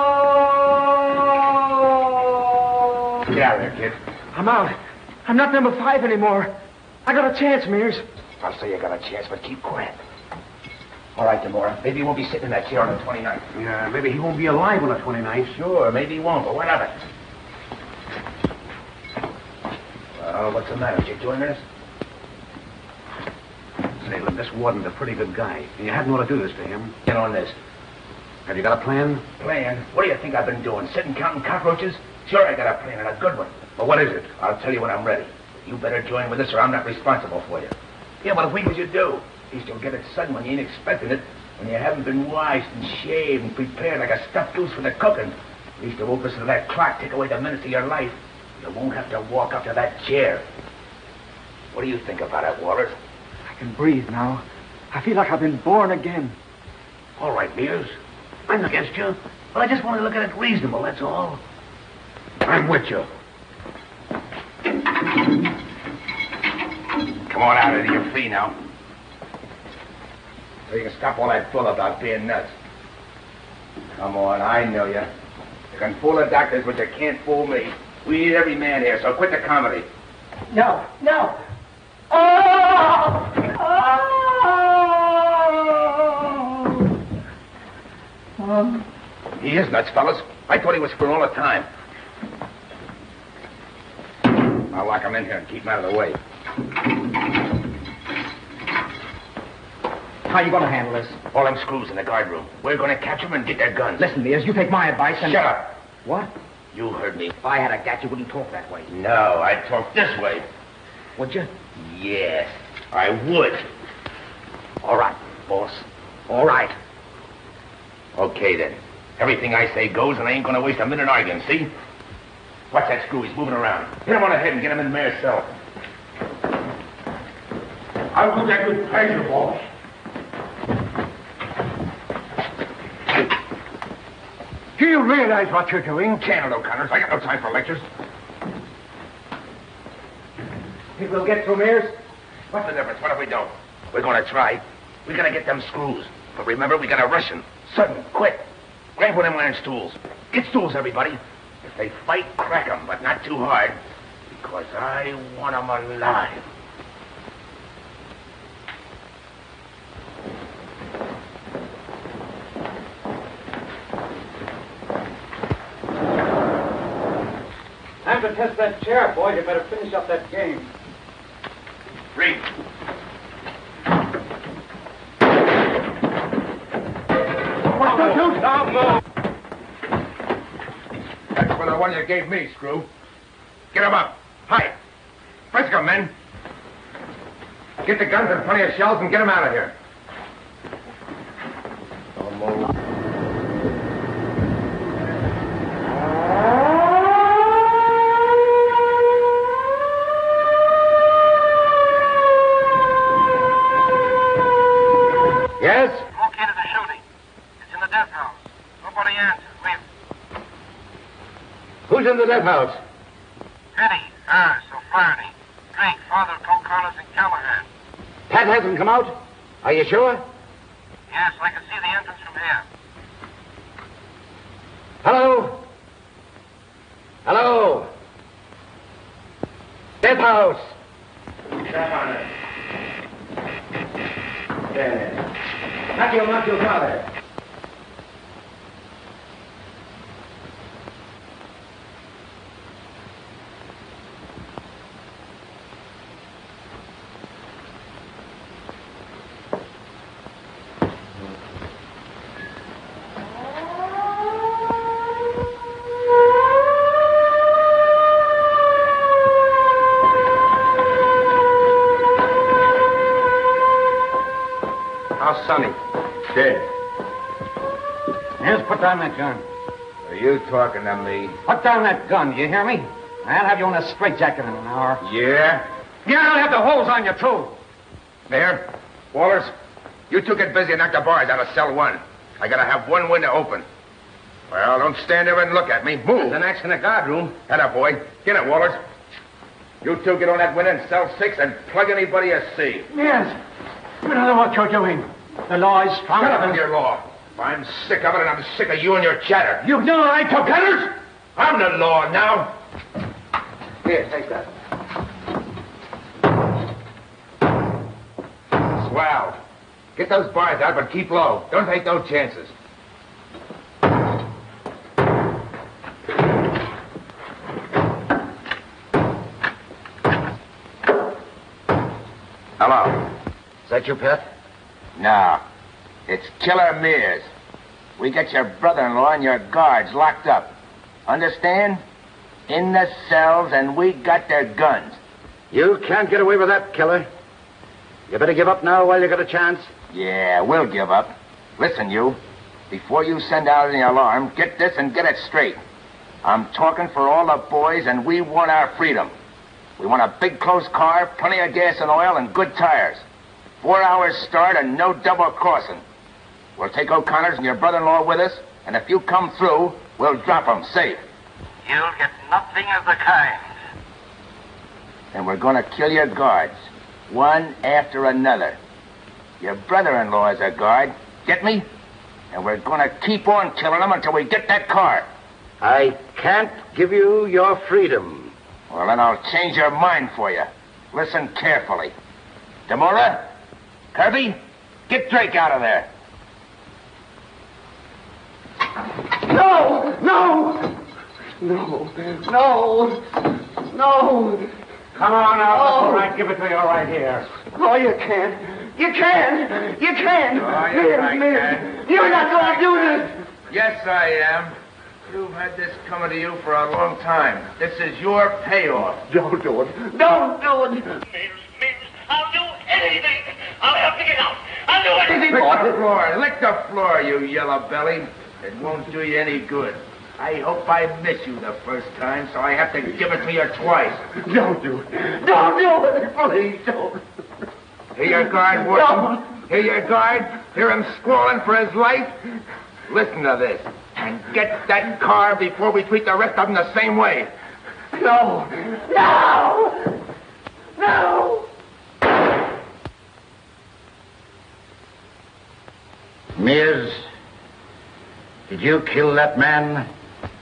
[SPEAKER 6] Get out of there, kid.
[SPEAKER 3] I'm out. I'm not number 5 anymore. I got a chance, Mears.
[SPEAKER 6] I'll say you got a chance, but keep quiet. All right, tomorrow. Maybe he won't be sitting in that chair on the 29th.
[SPEAKER 3] Yeah, maybe he won't be alive on the 29th.
[SPEAKER 6] Sure, maybe he won't, but what of it? Well, what's the matter? Did you join us?
[SPEAKER 3] Salem, this warden's a pretty good guy. And you hadn't ought to do this to him.
[SPEAKER 6] Get on this.
[SPEAKER 3] Have you got a plan?
[SPEAKER 6] Plan? What do you think I've been doing? Sitting counting cockroaches? Sure, I got a plan, and a good one.
[SPEAKER 3] Well, what is it?
[SPEAKER 6] I'll tell you when I'm ready. You better join with us, or I'm not responsible for you. Yeah, but if we as you do, at least you'll get it sudden when you ain't expecting it, when you haven't been washed and shaved and prepared like a stuffed goose for the cooking. At least the opposite of that clock take away the minutes of your life. You won't have to walk up to that chair. What do you think about it, Wallace?
[SPEAKER 3] I can breathe now. I feel like I've been born again.
[SPEAKER 6] All right, Mears. I'm against you. But I just want to look at it reasonable, that's all. I'm with you. Come on out of here. You're free now. So you can stop all that bull about being nuts. Come on, I know you. You can fool the doctors, but you can't fool me. We need every man here, so quit the comedy.
[SPEAKER 7] No.
[SPEAKER 6] He is nuts, fellas. I thought he was for all the time. I'll lock him in here and keep him out of the way.
[SPEAKER 7] How you going to handle this?
[SPEAKER 6] All them screws in the guard room. We're going to catch them and get their guns.
[SPEAKER 7] Listen, Mears, you take my advice and...
[SPEAKER 6] Shut up.
[SPEAKER 7] What?
[SPEAKER 6] You heard me.
[SPEAKER 7] If I had a gat, you wouldn't talk that way.
[SPEAKER 6] No, I'd talk this way.
[SPEAKER 7] Would you?
[SPEAKER 6] Yes, I would.
[SPEAKER 7] All right, boss. All right.
[SPEAKER 6] Okay, then. Everything I say goes, and I ain't going to waste a minute arguing, see? Watch that screw. He's moving around. Hit him on the head and get him in the mayor's cell.
[SPEAKER 3] I'll do that with pleasure, boss. Do you realize what you're doing?
[SPEAKER 6] Can it, O'Connor. I got no time for lectures.
[SPEAKER 7] Think we'll get through, Mears?
[SPEAKER 6] What's the difference? What if we don't? We're going to try. We got to get them screws. But remember, we got to rush them. Sudden, quick. Grab one of them iron stools. Get stools, everybody. If they fight, crack them, but not too hard. Because I want them alive.
[SPEAKER 9] Time to test that chair, boys. You better finish up that game.
[SPEAKER 6] Read.
[SPEAKER 3] Don't move.
[SPEAKER 6] That's for the one you gave me, Screw. Get him up. Hi. Frisco, men. Get the guns and plenty of shells and get him out of here. Don't move.
[SPEAKER 4] Yes?
[SPEAKER 6] Located the shooting. It's in the death house. Nobody answers.
[SPEAKER 4] Who's in the death house?
[SPEAKER 6] Peddie, Harris, O'Flaherty, Drake, Father O'Connors, and Callahan.
[SPEAKER 4] Pat hasn't come out? Are you sure?
[SPEAKER 6] Yes, I can see the entrance from here.
[SPEAKER 4] Hello? Hello? Death house.
[SPEAKER 6] Step on it.
[SPEAKER 4] There. Not your father.
[SPEAKER 6] Sonny. Dead.
[SPEAKER 9] Yes, put down that gun.
[SPEAKER 6] Are you talking to me?
[SPEAKER 9] Put down that gun, you hear me? I'll have you in a straitjacket in an hour.
[SPEAKER 6] Yeah?
[SPEAKER 9] Yeah, I'll have the holes on you, too.
[SPEAKER 6] There. Wallers, you two get busy and knock the bars out of cell 1. I gotta have one window open. Well, don't stand there and look at me. Move.
[SPEAKER 3] There's an axe in the guard room.
[SPEAKER 6] Atta boy. Get it, Wallers. You two get on that window in cell 6 and plug anybody you see.
[SPEAKER 9] Yes. You know what you're doing. The law is strong.
[SPEAKER 6] Shut up with your law. I'm sick of it, and I'm sick of you and your chatter.
[SPEAKER 9] You've no right to
[SPEAKER 6] Pedders! I'm the law now.
[SPEAKER 3] Here, take that.
[SPEAKER 6] Swell. Get those bars out, but keep low. Don't take no chances. Hello.
[SPEAKER 4] Is that you, Pat?
[SPEAKER 6] No. It's Killer Mears. We got your brother-in-law and your guards locked up. Understand? In the cells, and we got their guns.
[SPEAKER 4] You can't get away with that, Killer. You better give up now while you got a chance.
[SPEAKER 6] Yeah, we'll give up. Listen, you. Before you send out any alarm, get this and get it straight. I'm talking for all the boys, and we want our freedom. We want a big, close car, plenty of gas and oil, and good tires. 4 hours start and no double crossing. We'll take O'Connor's and your brother-in-law with us, and if you come through, we'll drop them safe.
[SPEAKER 3] You'll get nothing of the kind.
[SPEAKER 6] And we're gonna kill your guards, one after another. Your brother-in-law is a guard, get me? And we're gonna keep on killing them until we get that car.
[SPEAKER 4] I can't give you your freedom.
[SPEAKER 6] Well, then I'll change your mind for you. Listen carefully. Demora? Kirby? Get Drake out of there.
[SPEAKER 7] No! No! No! No! No!
[SPEAKER 9] Come on out before I give it to you right here.
[SPEAKER 7] Oh, you can't. You can't. You can't.
[SPEAKER 6] Oh, yes, I can.
[SPEAKER 7] You're not going to do this.
[SPEAKER 6] Yes, I am. You've had this coming to you for a long time. This is your payoff.
[SPEAKER 7] Don't do it. Don't do it.
[SPEAKER 3] Mears, I'll do anything. I'll help you get out. I'll do anything.
[SPEAKER 6] Lick the floor, you yellow belly. It won't do you any good. I hope I miss you the first time, so I have to give it to you twice.
[SPEAKER 7] Don't do it. Don't do it. Please don't.
[SPEAKER 6] Hear your guard, Warden? Hear your guard? Hear him squalling for his life? Listen to this. And get that car before we treat the rest of them the same way.
[SPEAKER 7] No. No. No.
[SPEAKER 4] Mears, did you kill that man?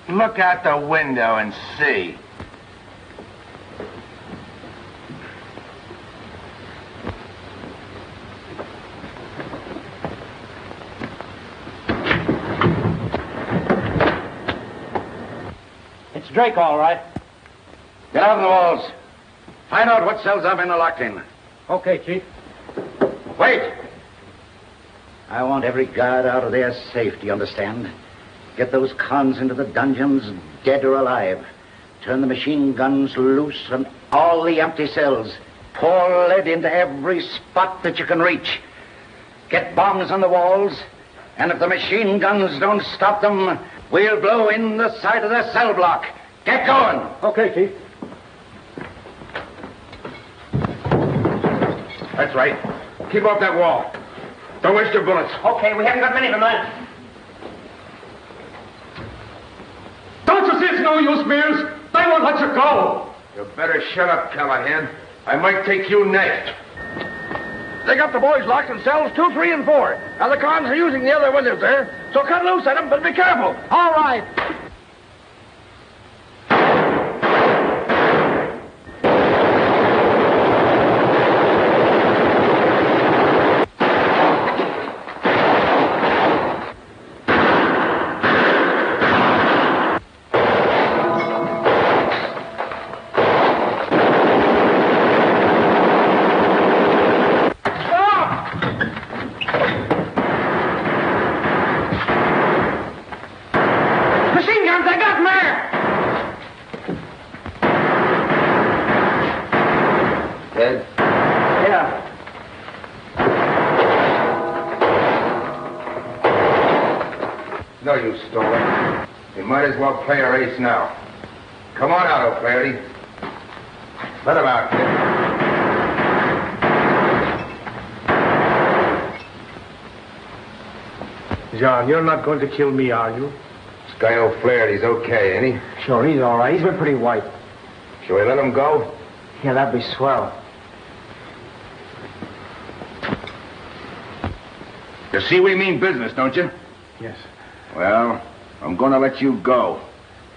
[SPEAKER 6] Look out the window and see.
[SPEAKER 9] It's Drake, all right.
[SPEAKER 4] Get out of the walls. Find out what cells our men are locked in.
[SPEAKER 9] Okay, Chief.
[SPEAKER 4] Wait! I want every guard out of there safe, do you understand? Get those cons into the dungeons, dead or alive. Turn the machine guns loose from all the empty cells. Pour lead into every spot that you can reach. Get bombs on the walls, and if the machine guns don't stop them, we'll blow in the side of the cell block. Get going!
[SPEAKER 9] Okay, Chief.
[SPEAKER 6] That's right. Keep off that wall. Don't waste your bullets.
[SPEAKER 3] Okay, we haven't got many of them, then.
[SPEAKER 11] Don't you see it's no use, Mears? They won't let you go.
[SPEAKER 6] You better shut up, Callahan. I might take you next.
[SPEAKER 3] They got the boys locked in cells 2, 3, and 4. Now the cons are using the other windows there, so cut loose at them, but be careful.
[SPEAKER 7] All right.
[SPEAKER 6] No use, Stolen. You might as well play our ace now. Come on out, O'Flaherty. Let him out,
[SPEAKER 9] kid. John, you're not going to kill me, are you?
[SPEAKER 6] This guy O'Flaherty's okay, ain't he?
[SPEAKER 9] Sure, he's all right. He's been pretty white.
[SPEAKER 6] Shall we let him go?
[SPEAKER 9] Yeah, that'd be swell.
[SPEAKER 6] You see we mean business, don't you?
[SPEAKER 9] Yes.
[SPEAKER 6] Well, I'm going to let you go.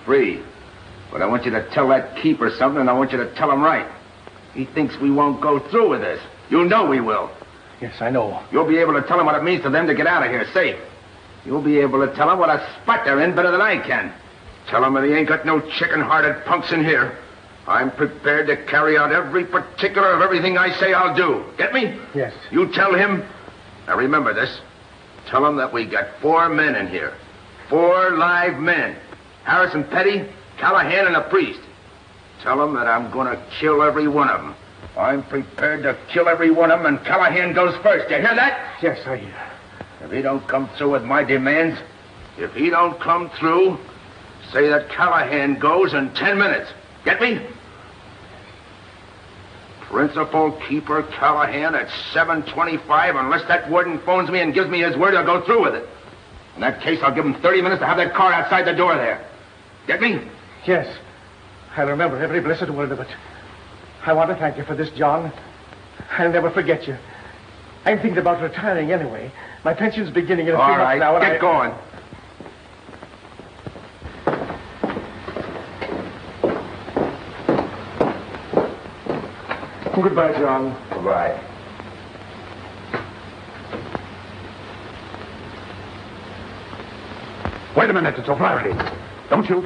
[SPEAKER 6] Free. But I want you to tell that keeper something, and I want you to tell him right. He thinks we won't go through with this. You know we will.
[SPEAKER 9] Yes, I know.
[SPEAKER 6] You'll be able to tell him what it means to them to get out of here safe. You'll be able to tell him what a spot they're in better than I can. Tell him that he ain't got no chicken-hearted punks in here. I'm prepared to carry out every particular of everything I say I'll do. Get me?
[SPEAKER 9] Yes.
[SPEAKER 6] You tell him. Now remember this. Tell him that we got 4 men in here. 4 live men. Harrison Peddie, Callahan, and a priest. Tell him that I'm going to kill every one of them. I'm prepared to kill every one of them, and Callahan goes first. You hear that?
[SPEAKER 9] Yes, I hear.
[SPEAKER 6] If he don't come through with my demands, if he don't come through, say that Callahan goes in 10 minutes. Get me? Principal Keeper Callahan at 7:25, unless that warden phones me and gives me his word, he'll go through with it. In that case, I'll give him 30 minutes to have that car outside the door there. Get me?
[SPEAKER 9] Yes. I'll remember every blessed word of it. I want to thank you for this, John. I'll never forget you. I'm thinking about retiring anyway. My pension's beginning in a few months now.
[SPEAKER 6] All right, get going.
[SPEAKER 9] Goodbye, John.
[SPEAKER 6] Goodbye.
[SPEAKER 11] Wait a minute, it's O'Flaherty. Don't shoot.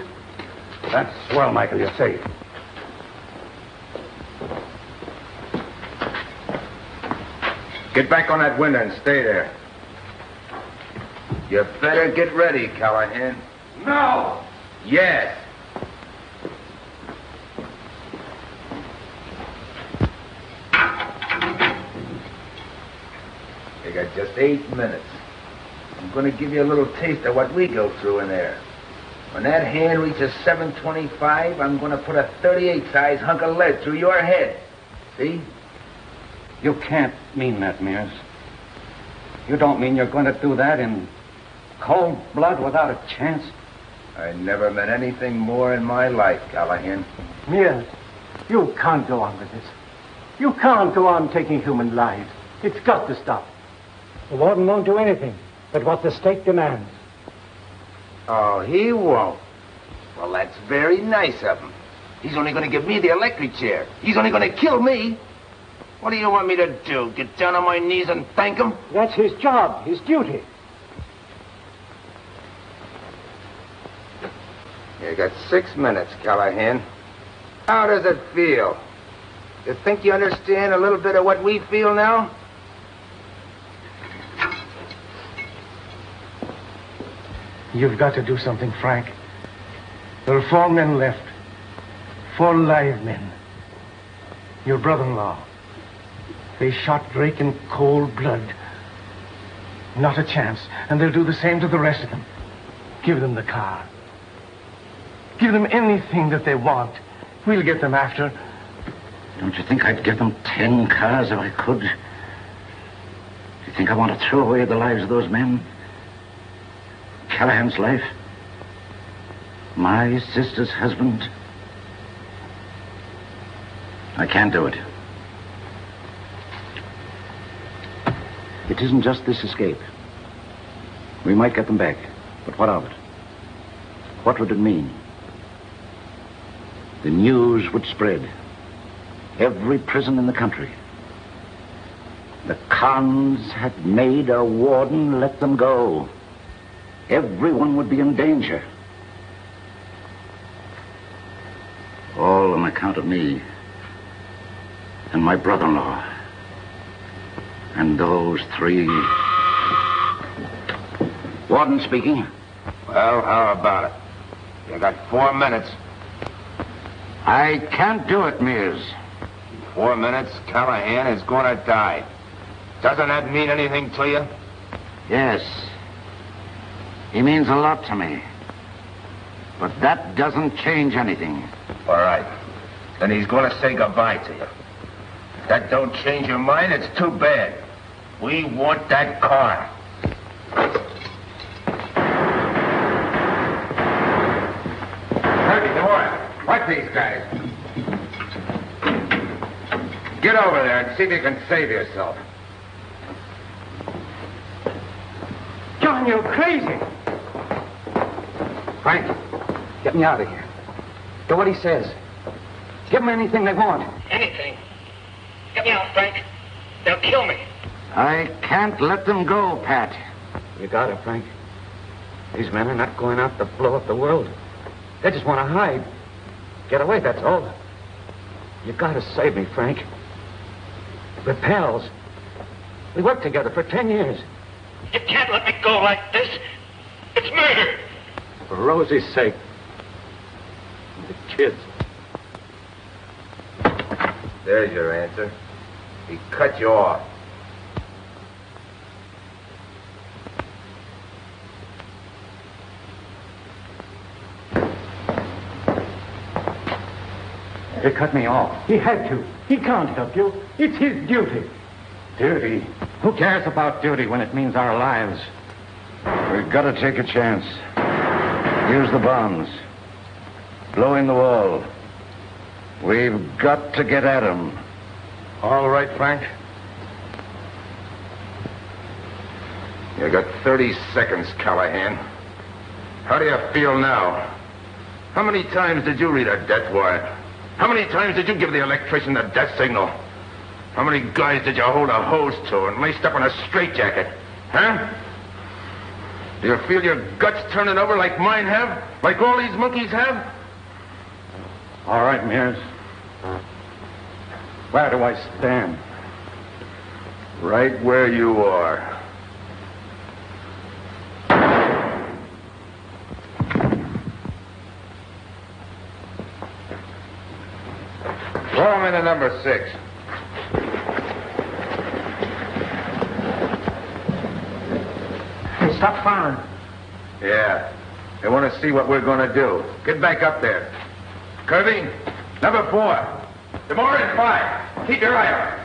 [SPEAKER 11] That's swell, Michael, you're safe.
[SPEAKER 6] Get back on that window and stay there. You better get ready, Callahan.
[SPEAKER 11] No!
[SPEAKER 6] Yes. You got just 8 minutes. I'm going to give you a little taste of what we go through in there. When that hand reaches 7:25, I'm going to put a 38-size hunk of lead through your head. See?
[SPEAKER 1] You can't mean that, Mears. You don't mean you're going to do that in cold blood without a chance?
[SPEAKER 6] I never meant anything more in my life, Callahan.
[SPEAKER 9] Mears, you can't go on with this. You can't go on taking human lives. It's got to stop. The warden won't do anything but what the stake demands.
[SPEAKER 6] Oh, he won't. Well, that's very nice of him. He's only going to give me the electric chair. He's only going to kill me. What do you want me to do? Get down on my knees and thank him?
[SPEAKER 9] That's his job, his duty.
[SPEAKER 6] You got 6 minutes, Callahan. How does it feel? You think you understand a little bit of what we feel now?
[SPEAKER 9] You've got to do something, Frank. There are 4 men left. 4 live men. Your brother-in-law. They shot Drake in cold blood. Not a chance. And they'll do the same to the rest of them. Give them the car. Give them anything that they want. We'll get them after.
[SPEAKER 4] Don't you think I'd give them 10 cars if I could? You think I want to throw away the lives of those men? Callahan's life? My sister's husband? I can't do it. It isn't just this escape. We might get them back, but what of it? What would it mean? The news would spread. Every prison in the country. The cons had made a warden let them go. Everyone would be in danger. All on account of me and my brother-in-law. And those three... Warden speaking.
[SPEAKER 6] Well, how about it? You got 4 minutes.
[SPEAKER 4] I can't do it, Mears.
[SPEAKER 6] 4 minutes, Callahan is going to die. Doesn't that mean anything to you?
[SPEAKER 4] Yes. He means a lot to me. But that doesn't change anything.
[SPEAKER 6] All right. Then he's going to say goodbye to you. If that don't change your mind, it's too bad. We want that car. Kirby, DeWarden, fight these guys. Get over there and see if you can save yourself.
[SPEAKER 9] John, you're crazy.
[SPEAKER 12] Frank, get me out of here. Do what he says. Give them anything they want.
[SPEAKER 3] Anything. Get me out, Frank. They'll kill me.
[SPEAKER 4] I can't let them go, Pat.
[SPEAKER 12] You got it, Frank. These men are not going out to blow up the world. They just want to hide. Get away, that's all. You got to save me, Frank. We're pals. We worked together for 10 years.
[SPEAKER 3] You can't let me go like this. It's murder.
[SPEAKER 12] For Rosie's sake. And the kids.
[SPEAKER 6] There's your answer. He cut you off.
[SPEAKER 9] He cut me off. He had to. He can't help you. It's his duty.
[SPEAKER 5] Duty? Who cares about duty when it means our lives?
[SPEAKER 4] We've got to take a chance. Use the bombs. Blow in the wall. We've got to get at him.
[SPEAKER 6] All right, Frank. You got 30 seconds, Callahan. How do you feel now? How many times did you read a death warrant? How many times did you give the electrician the death signal? How many guys did you hold a hose to and laced up in a straitjacket? Huh? Do you feel your guts turning over like mine have? Like all these monkeys have?
[SPEAKER 5] All right, Mears. Where do I stand?
[SPEAKER 6] Right where you are. Throw him into number 6.
[SPEAKER 9] Hey, stop firing.
[SPEAKER 6] Yeah. They want to see what we're going to do. Get back up there. Kirby, number 4. Tomorrow at 5. Keep your eye out.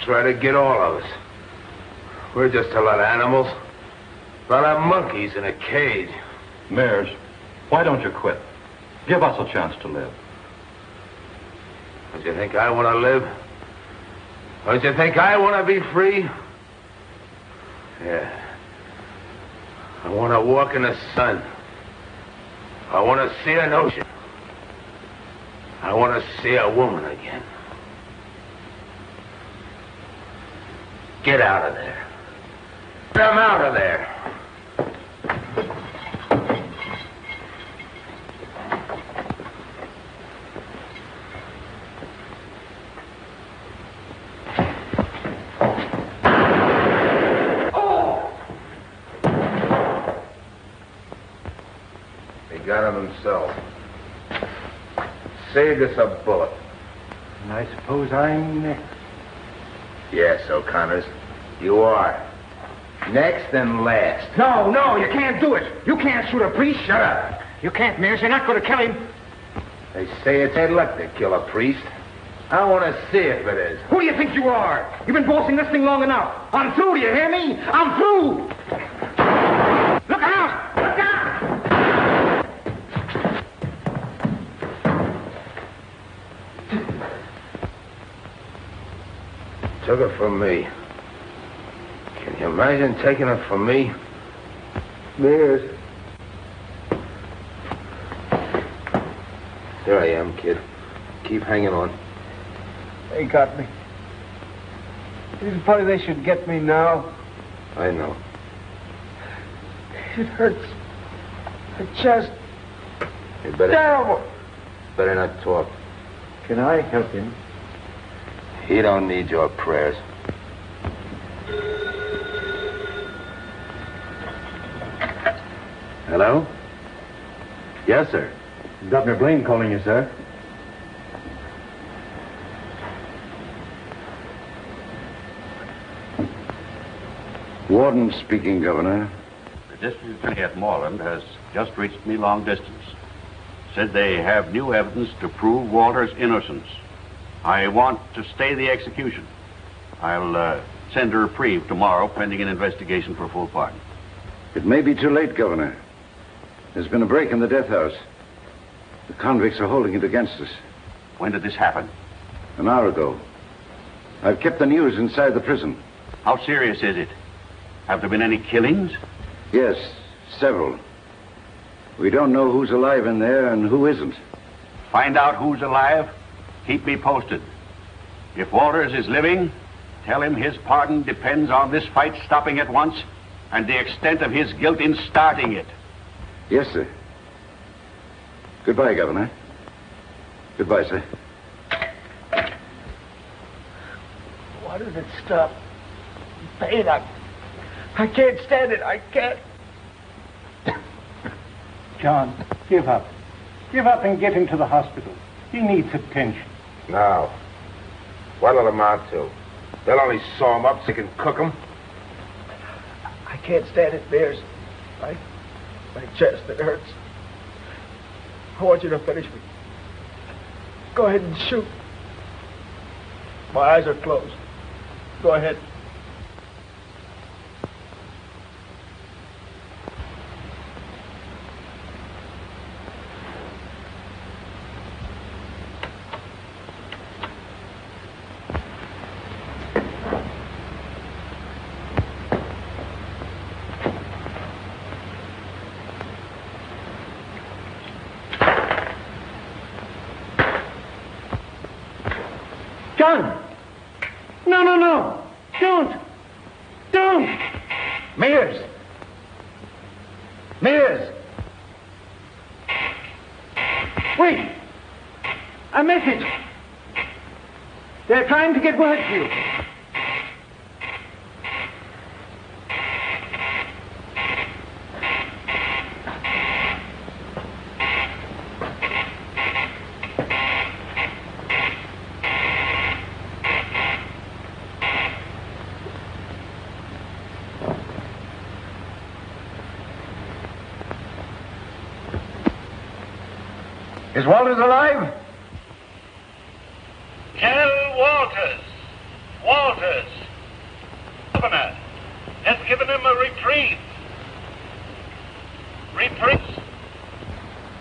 [SPEAKER 6] Try to get all of us. We're just a lot of animals. A lot of monkeys in a cage.
[SPEAKER 11] Mears, why don't you quit? Give us a chance to live.
[SPEAKER 6] Don't you think I want to live? Don't you think I want to be free? Yeah. I want to walk in the sun. I want to see an ocean. I want to see a woman again. Get out of there. Get them out of there. Got him himself. Saved us a bullet.
[SPEAKER 9] And I suppose I'm next.
[SPEAKER 6] Yes, O'Connors, you are. Next and last.
[SPEAKER 3] No, you can't do it. You can't shoot a priest. Shut up.
[SPEAKER 9] You can't, Mears. You're not going to kill him.
[SPEAKER 6] They say it's Ed Luck to kill a priest. I want to see if it is.
[SPEAKER 3] Who do you think you are? You've been bossing this thing long enough. I'm through, do you hear me? I'm through. Look out! Look out!
[SPEAKER 6] Took it from me. Can you imagine taking it from me?
[SPEAKER 3] Mears.
[SPEAKER 6] Here I am, kid. Keep hanging on.
[SPEAKER 3] They got me. It's funny they should get me now.
[SPEAKER 6] I know.
[SPEAKER 3] It hurts. The chest.
[SPEAKER 6] You better...
[SPEAKER 3] Terrible.
[SPEAKER 6] Better not talk.
[SPEAKER 9] Can I help him?
[SPEAKER 6] He don't need your prayers.
[SPEAKER 11] Hello? Yes, sir. Governor Blaine calling you, sir.
[SPEAKER 13] Warden speaking, Governor.
[SPEAKER 5] The district attorney at Moreland has just reached me long distance. Said they have new evidence to prove Walter's innocence. I want to stay the execution. I'll send a reprieve tomorrow pending an investigation for full pardon.
[SPEAKER 13] It may be too late, Governor. There's been a break in the death house. The convicts are holding it against us.
[SPEAKER 5] When did this happen?
[SPEAKER 13] An hour ago. I've kept the news inside the prison.
[SPEAKER 5] How serious is it? Have there been any killings?
[SPEAKER 13] Yes, several. We don't know who's alive in there and who isn't.
[SPEAKER 5] Find out who's alive. Keep me posted. If Walters is living, tell him his pardon depends on this fight stopping at once and the extent of his guilt in starting it.
[SPEAKER 13] Yes, sir. Goodbye, Governor. Goodbye, sir.
[SPEAKER 3] Why does it stop? Pain, I can't stand it. I can't.
[SPEAKER 9] John, give up. Give up and get him to the hospital. He needs attention.
[SPEAKER 6] No. What'll it amount to? They'll only sew him up so they can cook him.
[SPEAKER 3] I can't stand it, Mears. My chest, it hurts. I want you to finish me. Go ahead and shoot. My eyes are closed. Go ahead.
[SPEAKER 9] John! No! Don't!
[SPEAKER 3] Mears!
[SPEAKER 9] Wait! A message! They're trying to get word to you.
[SPEAKER 3] Is Walters alive?
[SPEAKER 14] Tell Walters. Governor has given him a reprieve.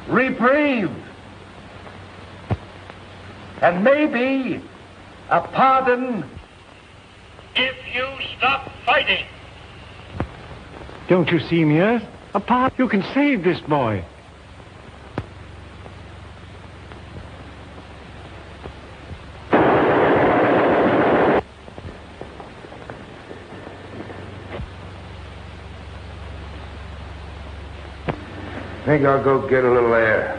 [SPEAKER 3] Reprieve. And maybe a pardon.
[SPEAKER 14] If you stop fighting.
[SPEAKER 9] Don't you see, Mears? Apart, you can save this boy.
[SPEAKER 6] I think I'll go get a little air.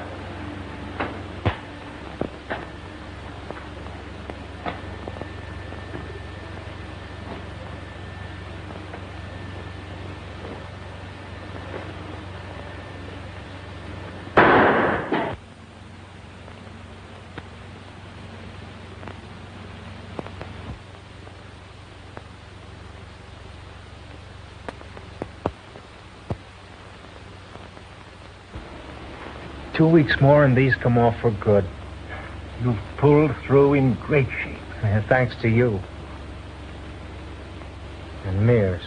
[SPEAKER 9] Two weeks more and these come off for good. You've pulled through in great shape.
[SPEAKER 15] Yeah, thanks to you. And Mears.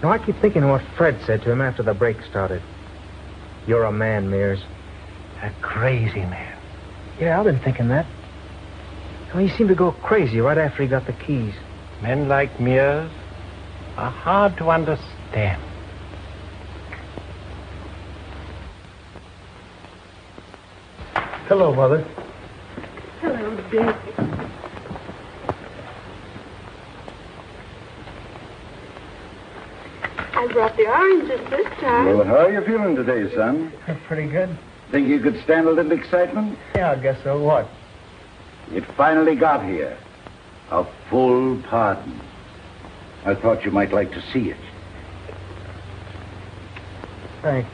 [SPEAKER 15] Now, I keep thinking of what Fred said to him after the break started. You're a man, Mears.
[SPEAKER 9] A crazy man.
[SPEAKER 15] Yeah, I've been thinking that. Well, he seemed to go crazy right after he got the keys.
[SPEAKER 9] Men like Mears are hard to understand. Hello, Mother.
[SPEAKER 8] Hello, Dick. I brought the oranges this time.
[SPEAKER 13] Well, how are you feeling today, son?
[SPEAKER 9] Pretty good.
[SPEAKER 13] Think you could stand a little excitement?
[SPEAKER 9] Yeah, I guess so. What?
[SPEAKER 13] It finally got here. A full pardon. I thought you might like to see it.
[SPEAKER 15] Thanks.